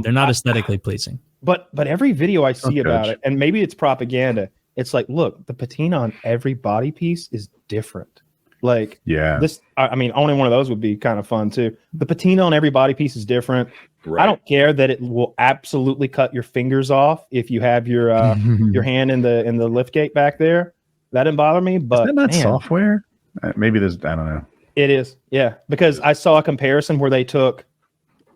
Speaker 3: They're not aesthetically pleasing.
Speaker 2: But every video I see about it, and maybe it's propaganda, it's like, look, the patina on every body piece is different. Like, this, I mean, only one of those would be kind of fun too. The patina on every body piece is different. Right. I don't care that it will absolutely cut your fingers off if you have your hand in the lift gate back there. That didn't bother me. But
Speaker 1: is that not software? Maybe there's, I don't know.
Speaker 2: It is, yeah. Because I saw a comparison where they took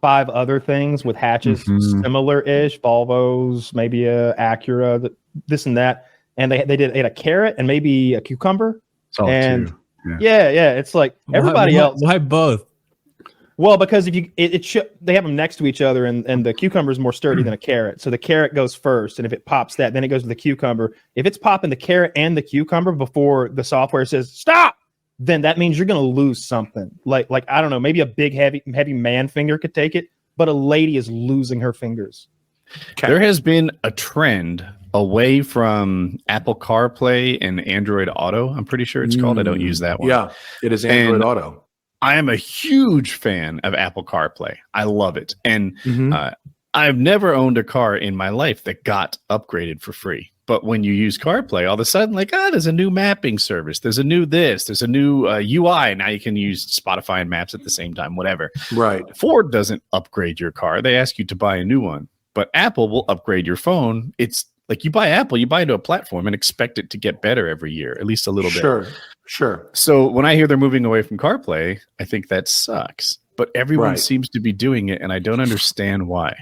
Speaker 2: 5 other things with hatches similar-ish, Volvos, maybe a Acura, this and that, and they had a carrot and maybe a cucumber. And yeah, it's like everybody else.
Speaker 3: Why both?
Speaker 2: Well, because if you they have them next to each other, and the cucumber is more sturdy than a carrot, so the carrot goes first, and if it pops that, then it goes to the cucumber. If it's popping the carrot and the cucumber before the software says stop, then that means you're going to lose something. Like I don't know, maybe a big heavy man finger could take it, but a lady is losing her fingers.
Speaker 5: There has been a trend away from Apple CarPlay and Android Auto. I'm pretty sure it's called. I don't use that one.
Speaker 6: Yeah, it is Android Auto.
Speaker 5: I am a huge fan of Apple CarPlay. I love it. And I've never owned a car in my life that got upgraded for free. But when you use CarPlay, all of a sudden, like, there's a new mapping service. There's a new this. There's a new UI. Now you can use Spotify and Maps at the same time, whatever.
Speaker 6: Right.
Speaker 5: Ford doesn't upgrade your car. They ask you to buy a new one. But Apple will upgrade your phone. It's like you buy Apple, you buy into a platform and expect it to get better every year, at least a little bit.
Speaker 6: Sure.
Speaker 5: So when I hear they're moving away from CarPlay, I think that sucks. But everyone seems to be doing it, and I don't understand why.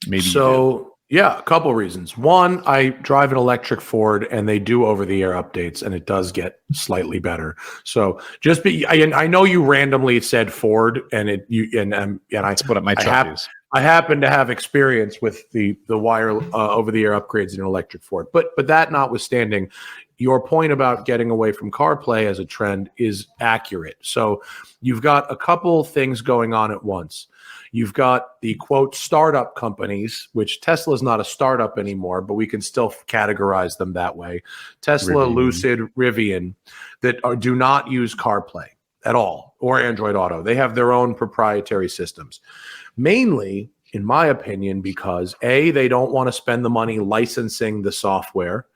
Speaker 5: Maybe
Speaker 6: so. Yeah, a couple reasons. One, I drive an electric Ford, and they do over-the-air updates, and it does get slightly better. So just I know you randomly said Ford, and
Speaker 5: that's what my truck is.
Speaker 6: I happen to have experience with the wire over-the-air upgrades in an electric Ford. But that notwithstanding, your point about getting away from CarPlay as a trend is accurate. So you've got a couple things going on at once. You've got the, quote, startup companies, which Tesla is not a startup anymore, but we can still categorize them that way. Tesla, Lucid, Rivian, that do not use CarPlay at all, or Android Auto. They have their own proprietary systems. Mainly, in my opinion, because A, they don't want to spend the money licensing the software.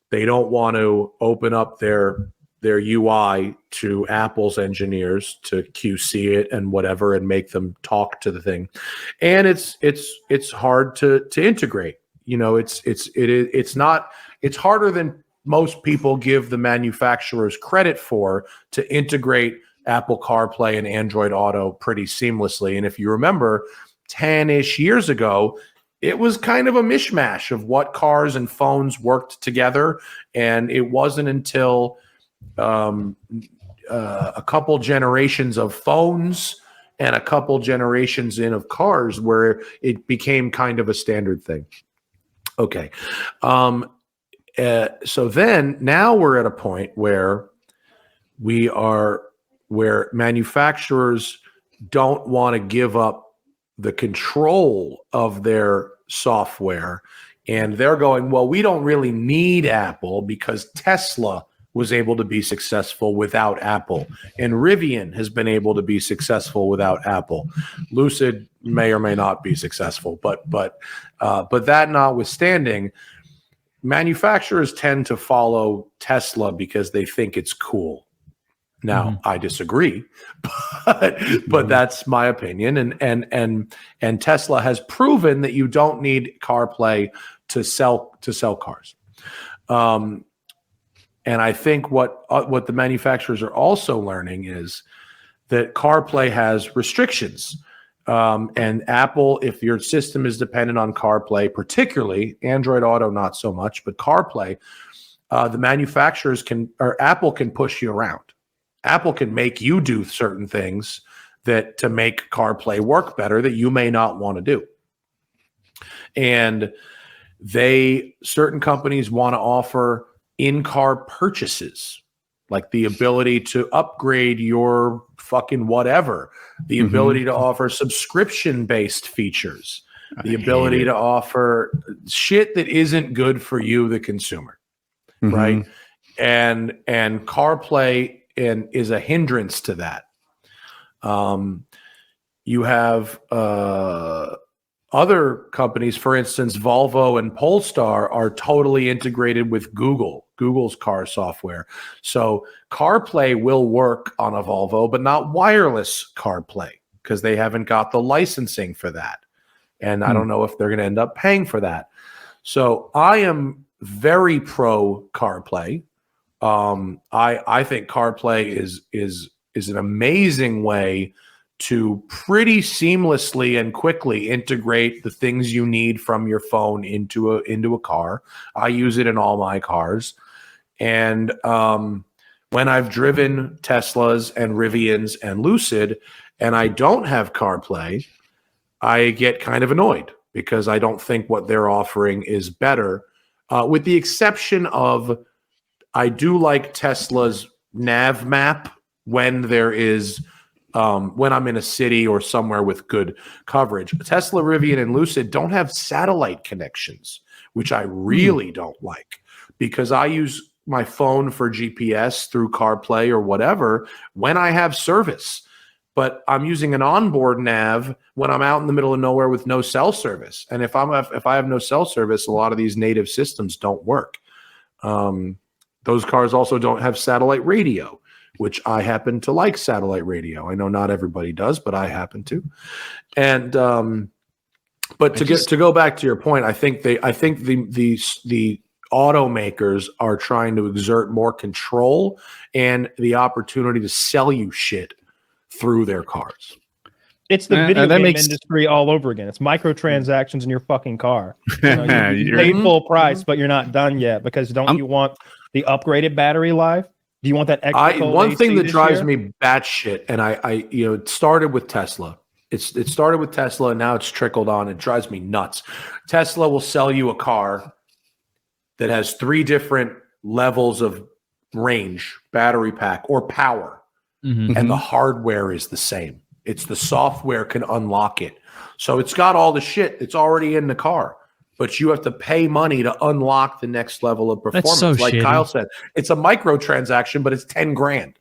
Speaker 6: They don't want to open up their UI to Apple's engineers to QC it and whatever and make them talk to the thing. And it's hard to integrate. It's harder than most people give the manufacturers credit for to integrate Apple CarPlay and Android Auto pretty seamlessly. And if you remember 10-ish years ago, it was kind of a mishmash of what cars and phones worked together. And it wasn't until a couple generations of phones and a couple generations in of cars where it became kind of a standard thing. Okay. So then now we're at a point where where manufacturers don't want to give up the control of their software. And they're going, well, we don't really need Apple because Tesla was able to be successful without Apple. And Rivian has been able to be successful without Apple. Lucid may or may not be successful, but that notwithstanding, manufacturers tend to follow Tesla because they think it's cool. Now, I disagree, but that's my opinion. And Tesla has proven that you don't need CarPlay to sell cars. And I think what the manufacturers are also learning is that CarPlay has restrictions. And Apple, if your system is dependent on CarPlay, particularly Android Auto, not so much, but CarPlay, the manufacturers Apple can push you around. Apple can make you do certain things to make CarPlay work better that you may not want to do. And certain companies want to offer in-car purchases, like the ability to upgrade your fucking whatever, the ability to offer subscription-based features, the ability to offer shit that isn't good for you, the consumer, right? And CarPlay is a hindrance to that. You have other companies, for instance, Volvo and Polestar are totally integrated with Google's car software. So CarPlay will work on a Volvo, but not wireless CarPlay because they haven't got the licensing for that. And I don't know if they're going to end up paying for that. So I am very pro CarPlay. I think CarPlay is an amazing way to pretty seamlessly and quickly integrate the things you need from your phone into a car. I use it in all my cars. And when I've driven Teslas and Rivians and Lucid and I don't have CarPlay, I get kind of annoyed because I don't think what they're offering is better, with the exception of I do like Tesla's nav map when there is when I'm in a city or somewhere with good coverage. Tesla, Rivian, and Lucid don't have satellite connections, which I really don't like because I use my phone for GPS through CarPlay or whatever when I have service. But I'm using an onboard nav when I'm out in the middle of nowhere with no cell service. And if I have no cell service, a lot of these native systems don't work. Those cars also don't have satellite radio, which I happen to like satellite radio. I know not everybody does, but I happen to. And but to go back to your point, I think the automakers are trying to exert more control and the opportunity to sell you shit through their cars.
Speaker 2: It's the video game industry all over again. It's microtransactions in your fucking car. You paid full price, but you're not done yet because you want the upgraded battery life? Do you want that extra?
Speaker 6: One thing that drives me batshit, and it started with Tesla. It started with Tesla, and now it's trickled on. It drives me nuts. Tesla will sell you a car that has 3 different levels of range, battery pack, or power, and the hardware is the same. It's the software can unlock it. So it's got all the shit that's already in the car, but you have to pay money to unlock the next level of performance.
Speaker 3: That's so
Speaker 6: like
Speaker 3: shitty.
Speaker 6: Kyle said, it's a microtransaction, but it's $10,000.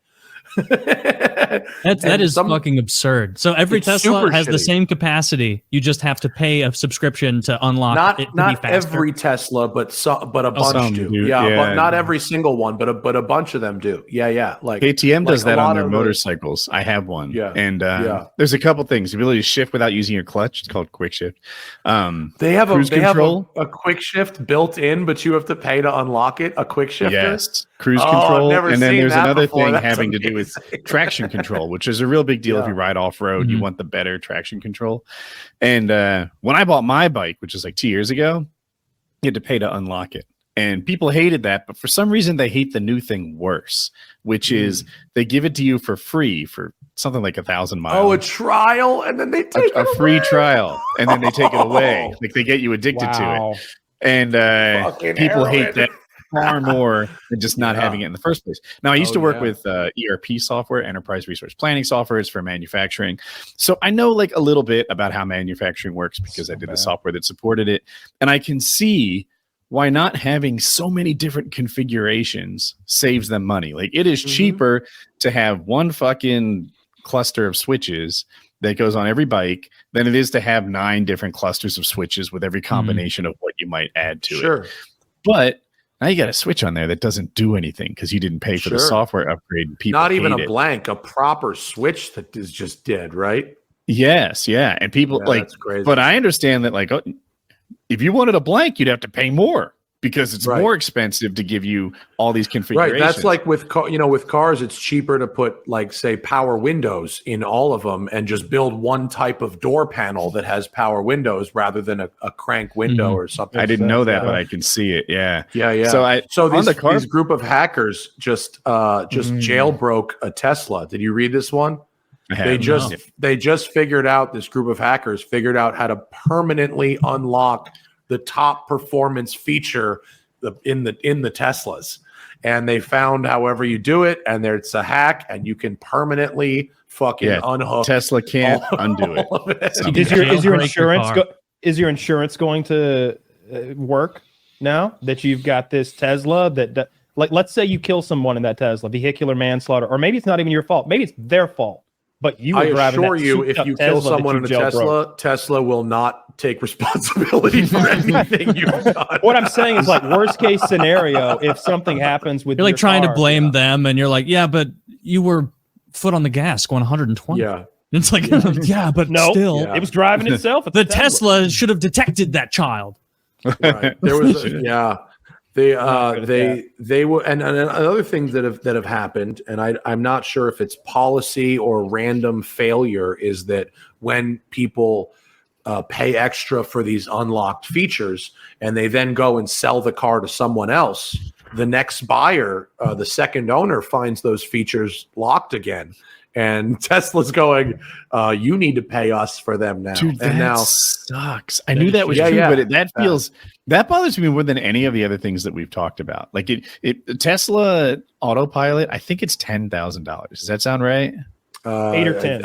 Speaker 3: That is fucking absurd. So every Tesla has the same capacity. You just have to pay a subscription to unlock it to
Speaker 6: not
Speaker 3: be faster.
Speaker 6: every Tesla, but a bunch do. Yeah, but not every single one, but a bunch of them do. Yeah. Like
Speaker 5: KTM does that on their motorcycles. I have one.
Speaker 6: Yeah.
Speaker 5: And there's a couple things. The ability to shift without using your clutch. It's called quick shift.
Speaker 6: They have a quick shift built in, but you have to pay to unlock it. A quick shifter.
Speaker 5: Yes. Cruise control. And then there's another thing
Speaker 6: That's
Speaker 5: having to do with traction control, which is a real big deal if you ride off-road. You want the better traction control. And when I bought my bike, which is like 2 years ago, you had to pay to unlock it. And people hated that, but for some reason they hate the new thing worse, which is they give it to you for free for something like 1,000 miles.
Speaker 6: Oh, a trial, and then they take
Speaker 5: a free trial, and then they take it away. Like they get you addicted to it. And people hate that far more than just not having it in the first place. Now, I used to work with ERP software, enterprise resource planning software. It's for manufacturing. So I know like a little bit about how manufacturing works because I did the software that supported it. And I can see why not having so many different configurations saves them money. Like it is cheaper to have one fucking cluster of switches that goes on every bike than it is to have 9 different clusters of switches with every combination of what you might add to it. But now you got a switch on there that doesn't do anything because you didn't pay for the software upgrade. And people
Speaker 6: not even a blank, a proper switch that is just dead, right?
Speaker 5: Yes, yeah. And people that's crazy. But I understand that like if you wanted a blank, you'd have to pay more. because it's more expensive to give you all these configurations.
Speaker 6: Right. That's like with with cars, it's cheaper to put like say power windows in all of them and just build one type of door panel that has power windows rather than a crank window or something.
Speaker 5: I didn't know that, but I can see it. Yeah.
Speaker 6: Yeah. So these group of hackers just jailbroke a Tesla. Did you read this one? They just figured out, this group of hackers figured out how to permanently unlock the top performance feature in the Teslas, and they found however you do it, and it's a hack, and you can permanently fucking unhook.
Speaker 5: Tesla can't undo it.
Speaker 2: Is your insurance going to work now that you've got this Tesla that like, let's say you kill someone in that Tesla, vehicular manslaughter, or maybe it's not even your fault, maybe it's their fault. But you,
Speaker 6: I assure you, if you kill someone in a Tesla, Tesla will not take responsibility for anything you've done.
Speaker 2: What I'm saying is, like, worst case scenario, if something happens with
Speaker 3: you're like trying
Speaker 2: car,
Speaker 3: to blame them, and you're like, yeah, but you were foot on the gas going 120.
Speaker 6: Yeah,
Speaker 3: it's like, yeah, but
Speaker 2: no,
Speaker 3: still,
Speaker 2: it was driving itself.
Speaker 3: The Tesla should have detected that child.
Speaker 6: Right. There was They were, and other things that have happened, and I'm not sure if it's policy or random failure, is that when people pay extra for these unlocked features and they then go and sell the car to someone else, the next buyer, the second owner, finds those features locked again. And Tesla's going, you need to pay us for them now.
Speaker 5: Dude,
Speaker 6: and
Speaker 5: that
Speaker 6: now
Speaker 5: sucks. I knew that was true, but that feels that bothers me more than any of the other things that we've talked about. Like Tesla autopilot, I think it's $10,000. Does that sound right?
Speaker 2: 8 or 10.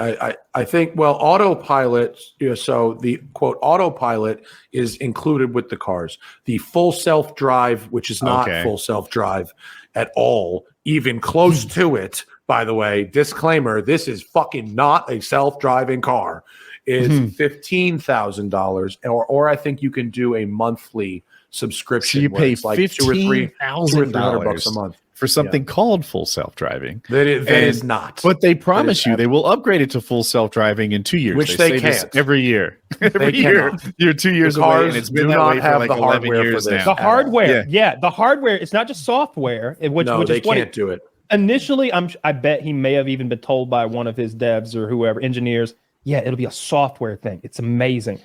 Speaker 6: I think, well, autopilot, so the quote autopilot is included with the cars. The full self-drive, which is not full self-drive at all, even close to it, by the way, disclaimer, this is fucking not a self-driving car, is $15,000, or I think you can do a monthly subscription.
Speaker 5: So you pay
Speaker 6: like $200-$300 a month
Speaker 5: for something called full self-driving.
Speaker 6: That is not.
Speaker 5: But they promise you they will upgrade it to full self-driving in 2 years.
Speaker 6: Which they can't.
Speaker 5: Every year. Every year. You're 2 years away, and it's been that way for like 11 years now.
Speaker 2: The hardware. Yeah, the hardware. It's not just software. Which
Speaker 6: they
Speaker 2: is what
Speaker 6: can't do it.
Speaker 2: Initially, I bet he may have even been told by one of his devs or whoever, engineers, yeah, it'll be a software thing. It's amazing.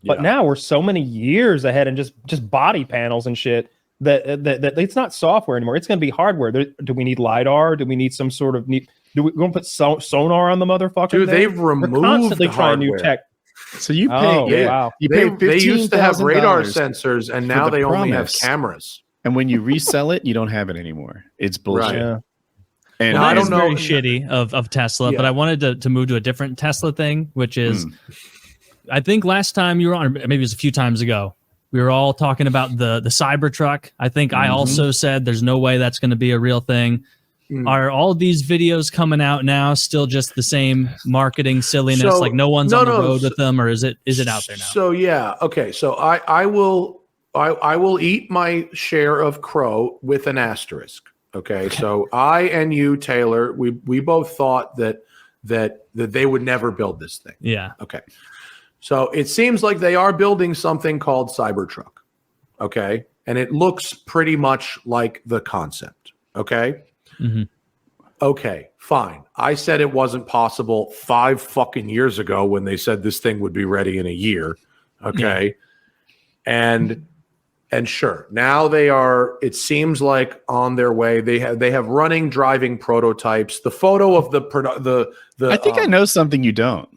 Speaker 2: But now we're so many years ahead and just body panels and shit that it's not software anymore. It's going to be hardware. Do we need LiDAR? Do we need some sort of do we going to put sonar on the motherfucker?
Speaker 6: Dude, they've removed constantly trying new tech.
Speaker 5: So you pay, you pay
Speaker 6: they used to have radar sensors, and now they only have cameras.
Speaker 5: And when you resell it, you don't have it anymore. It's bullshit.
Speaker 6: Right.
Speaker 2: Yeah.
Speaker 3: And I don't know. Very shitty of Tesla, but I wanted to move to a different Tesla thing, which is, I think last time you were on, or maybe it was a few times ago, we were all talking about the Cybertruck. I think I also said there's no way that's going to be a real thing. Are all these videos coming out now still just the same marketing silliness? Like no one's on the road with them, or is it out there now?
Speaker 6: So okay. So I will eat my share of crow with an asterisk. Okay, so I and you, Taylor, we both thought that they would never build this thing.
Speaker 3: Yeah.
Speaker 6: Okay. So it seems like they are building something called Cybertruck. Okay, and it looks pretty much like the concept. Okay. Okay, fine. I said it wasn't possible 5 fucking years ago when they said this thing would be ready in a year. Okay, And sure, now they are, it seems like, on their way. They have running driving prototypes. The photo of the
Speaker 5: I think I know something you don't.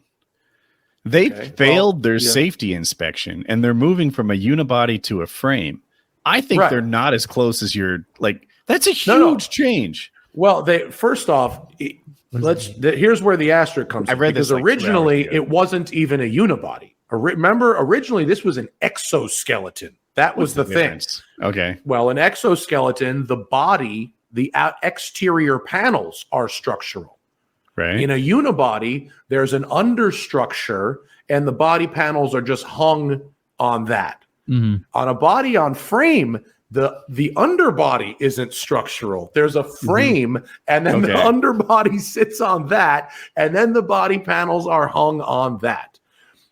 Speaker 5: They failed their safety inspection, and they're moving from a unibody to a frame. I think they're not as close as you're like. That's a huge change.
Speaker 6: Well, first off, here's where the asterisk comes in. Because originally it wasn't even a unibody. Remember, originally this was an exoskeleton. That was the thing.
Speaker 5: Okay.
Speaker 6: Well, an exoskeleton, the body, the exterior panels are structural.
Speaker 5: Right.
Speaker 6: In a unibody, there's an understructure, and the body panels are just hung on that. On a body on frame, the underbody isn't structural. There's a frame, and then the underbody sits on that, and then the body panels are hung on that.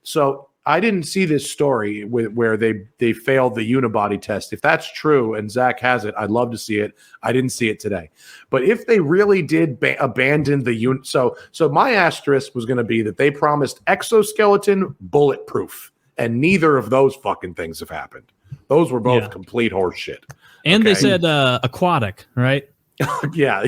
Speaker 6: So I didn't see this story where they failed the unibody test. If that's true and Zach has it, I'd love to see it. I didn't see it today. But if they really did abandon the unit, so my asterisk was going to be that they promised exoskeleton bulletproof, and neither of those fucking things have happened. Those were both complete horseshit.
Speaker 3: And they said aquatic, right?
Speaker 6: Yeah.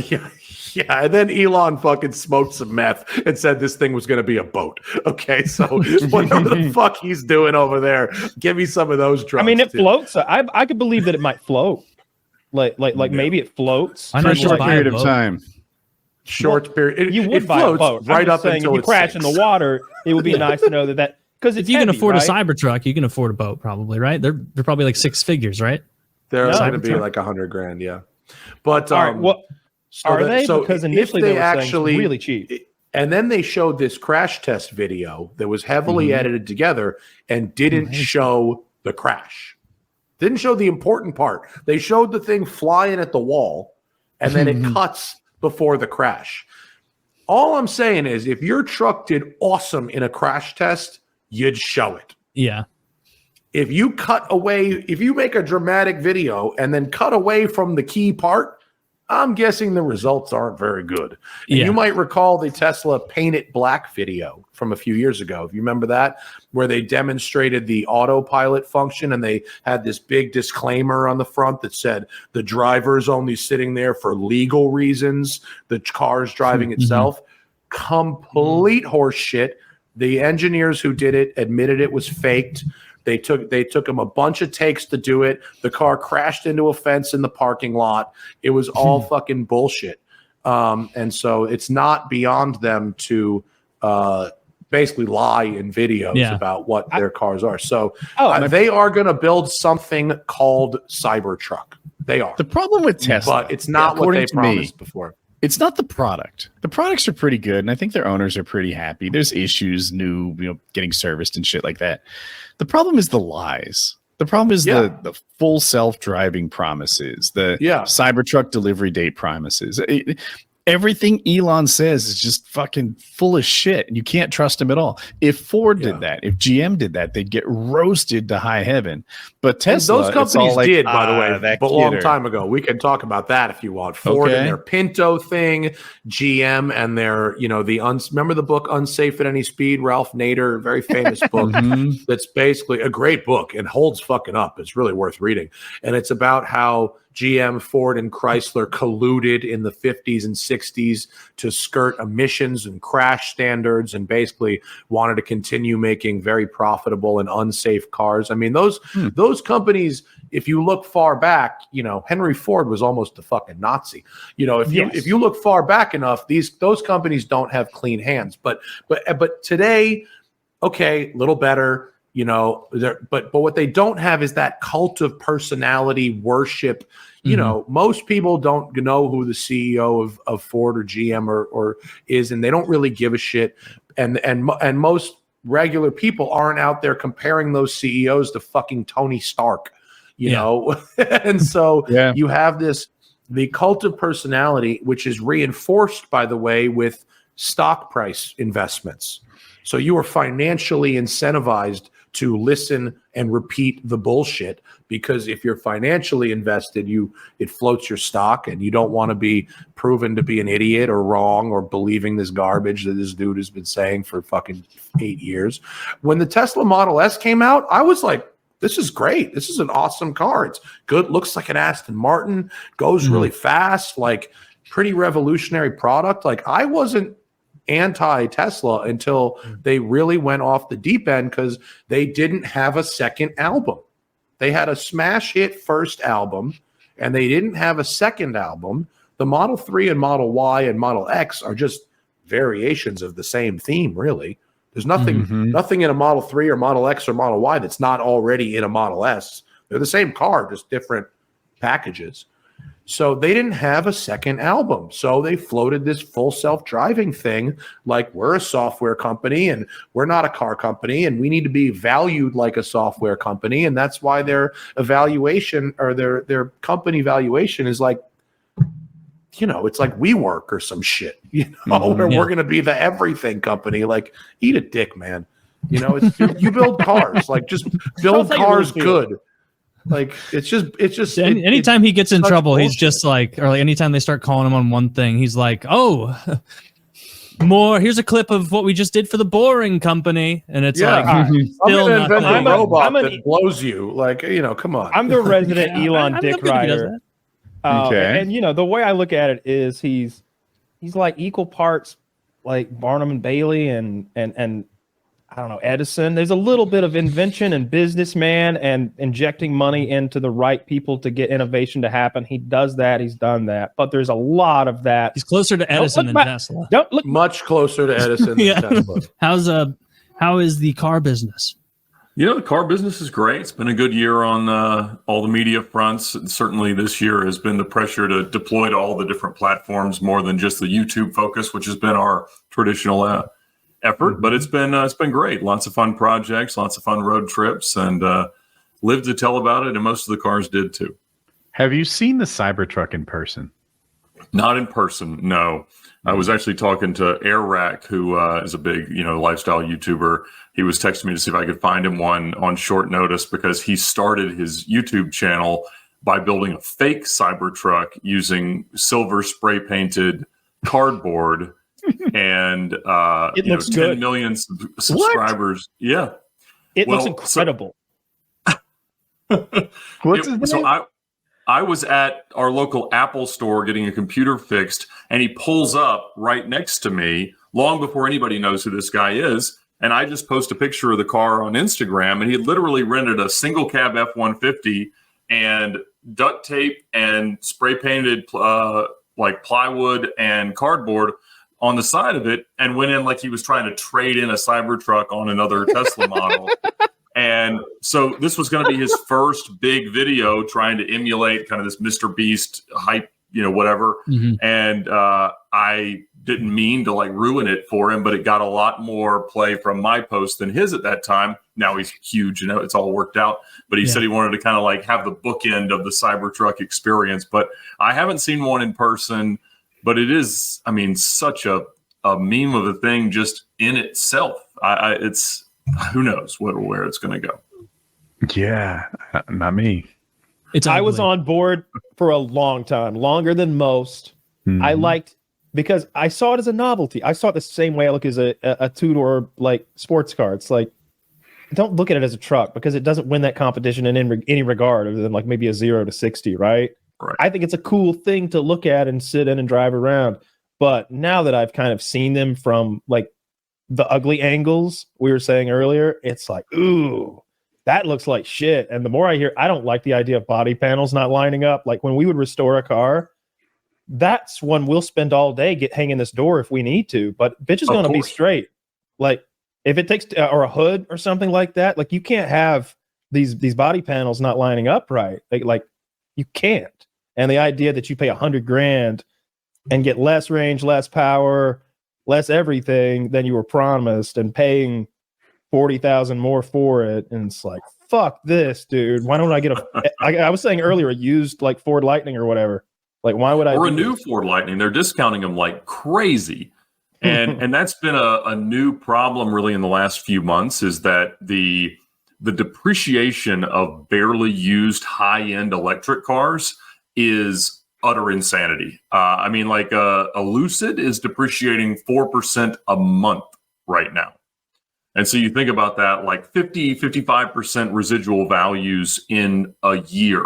Speaker 6: And then Elon fucking smoked some meth and said this thing was going to be a boat. Okay, so whatever the fuck he's doing over there, give me some of those drugs.
Speaker 2: I mean, it floats. I could believe that it might float. Like maybe it floats
Speaker 5: for a short period of time.
Speaker 6: Short period.
Speaker 2: You would
Speaker 6: it
Speaker 2: buy
Speaker 6: floats
Speaker 2: a boat.
Speaker 6: right up until
Speaker 2: if you crash in the water, it would be nice to know that because
Speaker 3: if you can afford a Cybertruck, you can afford a boat, probably, right? They're probably like 6 figures, right?
Speaker 6: They're going to be like $100,000, yeah. But
Speaker 2: all right, well,
Speaker 6: so
Speaker 2: are they?
Speaker 6: So
Speaker 2: because initially they were actually really cheap.
Speaker 6: And then they showed this crash test video that was heavily edited together and didn't show the crash. Didn't show the important part. They showed the thing flying at the wall, and then it cuts before the crash. All I'm saying is if your truck did awesome in a crash test, you'd show it.
Speaker 3: Yeah.
Speaker 6: If you cut away, if you make a dramatic video and then cut away from the key part, I'm guessing the results aren't very good. And you might recall the Tesla Paint It Black video from a few years ago. If you remember that, where they demonstrated the autopilot function and they had this big disclaimer on the front that said the driver's only sitting there for legal reasons. The car's driving itself. Complete horse shit. The engineers who did it admitted it was faked. They took them a bunch of takes to do it. The car crashed into a fence in the parking lot. It was all fucking bullshit. And so it's not beyond them to basically lie in videos about what their cars are. So they are going to build something called Cybertruck. They are.
Speaker 5: The problem with Tesla,
Speaker 6: but it's not what they promised before.
Speaker 5: It's not the product. The products are pretty good, and I think their owners are pretty happy. There's issues, getting serviced and shit like that. The problem is the lies. The problem is the full self-driving promises, the Cybertruck delivery date promises. Everything Elon says is just fucking full of shit, and you can't trust him at all. If Ford did that, if GM did that, they'd get roasted to high heaven. But Tesla,
Speaker 6: those companies did, by the way,
Speaker 5: but
Speaker 6: a long time ago. We can talk about that if you want. Ford and their Pinto thing, GM and their, remember the book Unsafe at Any Speed, Ralph Nader, very famous book. That's basically a great book and holds fucking up. It's really worth reading. And it's about how GM, Ford, and Chrysler colluded in the 50s and 60s to skirt emissions and crash standards and basically wanted to continue making very profitable and unsafe cars. I mean, those companies, if you look far back, Henry Ford was almost a fucking Nazi. If you look far back enough, those companies don't have clean hands. But today, okay, a little better. But what they don't have is that cult of personality worship. Most people don't know who the CEO of Ford or GM or is, and they don't really give a shit. And most regular people aren't out there comparing those CEOs to fucking Tony Stark, know. And so you have the cult of personality, which is reinforced, by the way, with stock price investments. So you are financially incentivized to listen and repeat the bullshit, because if you're financially invested, it floats your stock, and you don't want to be proven to be an idiot or wrong or believing this garbage that this dude has been saying for fucking 8 years. When the Tesla Model S came out, I was like, this is great. This is an awesome car. It's good. Looks like an Aston Martin, goes really fast, like pretty revolutionary product. Like, I wasn't anti-Tesla until they really went off the deep end, because they didn't have a second album. They had a smash hit first album, and they didn't have a second album. The Model 3 and Model Y and Model X are just variations of the same theme, really. There's nothing in a Model 3 or Model X or Model Y that's not already in a Model S. They're the same car, just different packages. So they didn't have a second album. So they floated this full self-driving thing, like, we're a software company and we're not a car company, and we need to be valued like a software company. And that's why their evaluation, or their company valuation, is like, it's like WeWork or some shit, where we're going to be the everything company. Like, eat a dick, man. You know, you build cars. Like, just build cars good. Like, it's just.
Speaker 3: Anytime he gets in trouble,
Speaker 6: bullshit.
Speaker 3: he's just like, or like anytime they start calling him on one thing, he's like, "Oh, more. Here's a clip of what we just did for the Boring Company," and it's like,
Speaker 6: still
Speaker 3: not
Speaker 6: invent
Speaker 3: good.
Speaker 6: a robot that blows you. Like, come on.
Speaker 2: I'm the resident Elon dick rider.
Speaker 5: Okay.
Speaker 2: And the way I look at it is he's like equal parts like Barnum and Bailey and I don't know, Edison. There's a little bit of invention and businessman and injecting money into the right people to get innovation to happen. He does that. He's done that. But there's a lot of that.
Speaker 3: He's closer to Edison than Tesla.
Speaker 2: Don't look
Speaker 6: much closer to Edison than Tesla.
Speaker 3: How is the car business?
Speaker 4: The car business is great. It's been a good year on all the media fronts. And certainly this year has been the pressure to deploy to all the different platforms more than just the YouTube focus, which has been our traditional effort. But it's been great. Lots of fun projects, lots of fun road trips, and lived to tell about it. And most of the cars did too.
Speaker 1: Have you seen the Cybertruck in person?
Speaker 4: Not in person, no. I was actually talking to Airrack, who is a big, lifestyle YouTuber. He was texting me to see if I could find him one on short notice because he started his YouTube channel by building a fake Cybertruck using silver spray painted cardboard and
Speaker 2: it looks
Speaker 4: 10
Speaker 2: good.
Speaker 4: million subscribers. What? Yeah,
Speaker 2: it looks incredible.
Speaker 1: What's his name?
Speaker 4: So I was at our local Apple store getting a computer fixed, and he pulls up right next to me long before anybody knows who this guy is. And I just post a picture of the car on Instagram, and he had literally rented a single cab F-150 and duct tape and spray painted like plywood and cardboard on the side of it, and went in like he was trying to trade in a Cybertruck on another Tesla model. And so this was going to be his first big video trying to emulate kind of this Mr. Beast hype, whatever. Mm-hmm. And I didn't mean to like ruin it for him, but it got a lot more play from my post than his at that time. Now he's huge, it's all worked out. But he said he wanted to kind of like have the bookend of the Cybertruck experience. But I haven't seen one in person, but it is, such a meme of a thing just in itself. It's, who knows where it's going to go.
Speaker 1: Yeah, not me.
Speaker 2: I was on board for a long time, longer than most. Mm-hmm. I liked, because I saw it as a novelty. I saw it the same way I look as a two-door like sports car. It's like, don't look at it as a truck because it doesn't win that competition in any regard other than like maybe a 0 to 60, right? I think it's a cool thing to look at and sit in and drive around. But now that I've kind of seen them from like the ugly angles we were saying earlier, it's like, ooh, that looks like shit. And the more I hear, I don't like the idea of body panels not lining up. Like when we would restore a car, that's when we'll spend all day hanging this door if we need to. But bitch is going to be straight. Like if it takes or a hood or something like that, like you can't have these body panels not lining up right. Like you can't. And the idea that you pay $100,000 and get less range, less power, less everything than you were promised, and paying $40,000 more for it, and it's like, fuck this, dude. Why don't I get I was saying earlier, a used like Ford Lightning or whatever. Like, why would I?
Speaker 4: Or a new Ford Lightning? They're discounting them like crazy, and that's been a new problem really in the last few months. Is that the depreciation of barely used high end electric cars is utter insanity. Like a Lucid is depreciating 4% a month right now. And so you think about that, like 55% residual values in a year.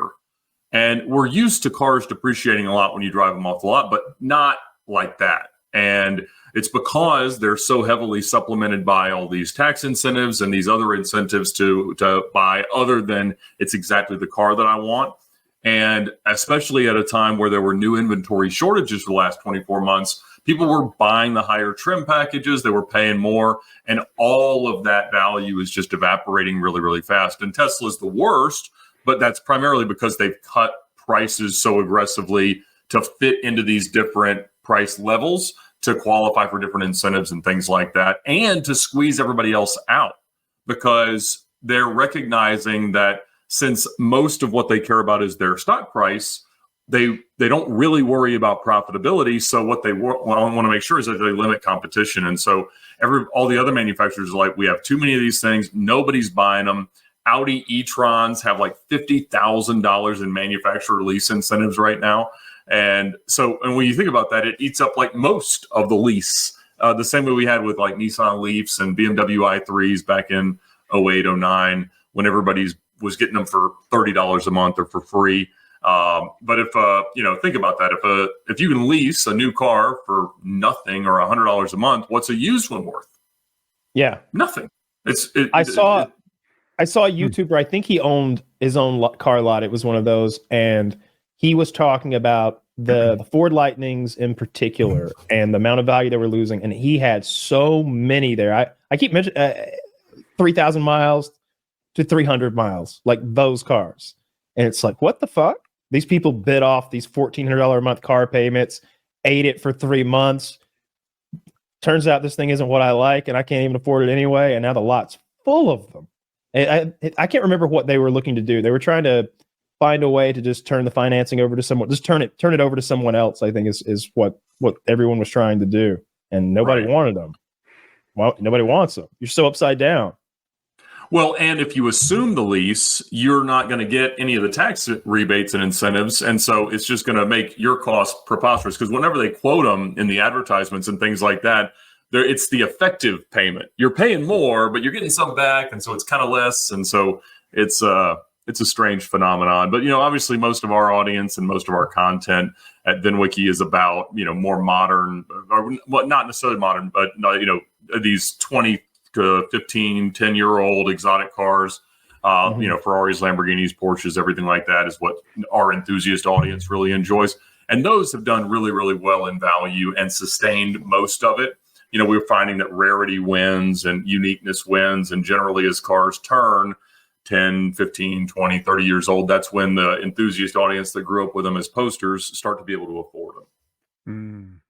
Speaker 4: And we're used to cars depreciating a lot when you drive them off the lot, but not like that. And it's because they're so heavily supplemented by all these tax incentives and these other incentives to buy other than it's exactly the car that I want. And especially at a time where there were new inventory shortages for the last 24 months, people were buying the higher trim packages, they were paying more, and all of that value is just evaporating really, really fast. And Tesla's the worst, but that's primarily because they've cut prices so aggressively to fit into these different price levels to qualify for different incentives and things like that, and to squeeze everybody else out because they're recognizing that since most of what they care about is their stock price, they don't really worry about profitability. So what they want to make sure is that they limit competition. And so all the other manufacturers are like, we have too many of these things. Nobody's buying them. Audi e-trons have like $50,000 in manufacturer lease incentives right now. And when you think about that, it eats up like most of the lease, the same way we had with like Nissan Leafs and BMW i3s back in 08, 09, when everybody was getting them for $30 a month or for free. But if think about that. If you can lease a new car for nothing or $100 a month, what's a used one worth?
Speaker 2: Yeah,
Speaker 4: nothing.
Speaker 2: I saw a YouTuber. I think he owned his own car lot. It was one of those, and he was talking about the Ford Lightnings in particular and the amount of value they were losing. And he had so many there. I keep mentioning 3,000 miles to 300 miles, like those cars. And it's like, what the fuck? These people bid off these $1,400 a month car payments, ate it for 3 months. Turns out this thing isn't what I like, and I can't even afford it anyway. And now the lot's full of them. And I can't remember what they were looking to do. They were trying to find a way to just turn the financing over to someone, just turn it over to someone else. I think is what everyone was trying to do, and nobody wanted them. Well, nobody wants them. You're so upside down.
Speaker 4: Well, and if you assume the lease, you're not going to get any of the tax rebates and incentives. And so it's just going to make your cost preposterous, because whenever they quote them in the advertisements and things like that, it's the effective payment. You're paying more, but you're getting some back. And so it's kind of less. And so it's a strange phenomenon. But, obviously most of our audience and most of our content at VinWiki is about, more modern, or well, not necessarily modern, but, these 20 to 15, 10-year-old exotic cars, Ferraris, Lamborghinis, Porsches, everything like that is what our enthusiast audience really enjoys. And those have done really, really well in value and sustained most of it. We're finding that rarity wins and uniqueness wins. And generally, as cars turn 10, 15, 20, 30 years old, that's when the enthusiast audience that grew up with them as posters start to be able to afford them.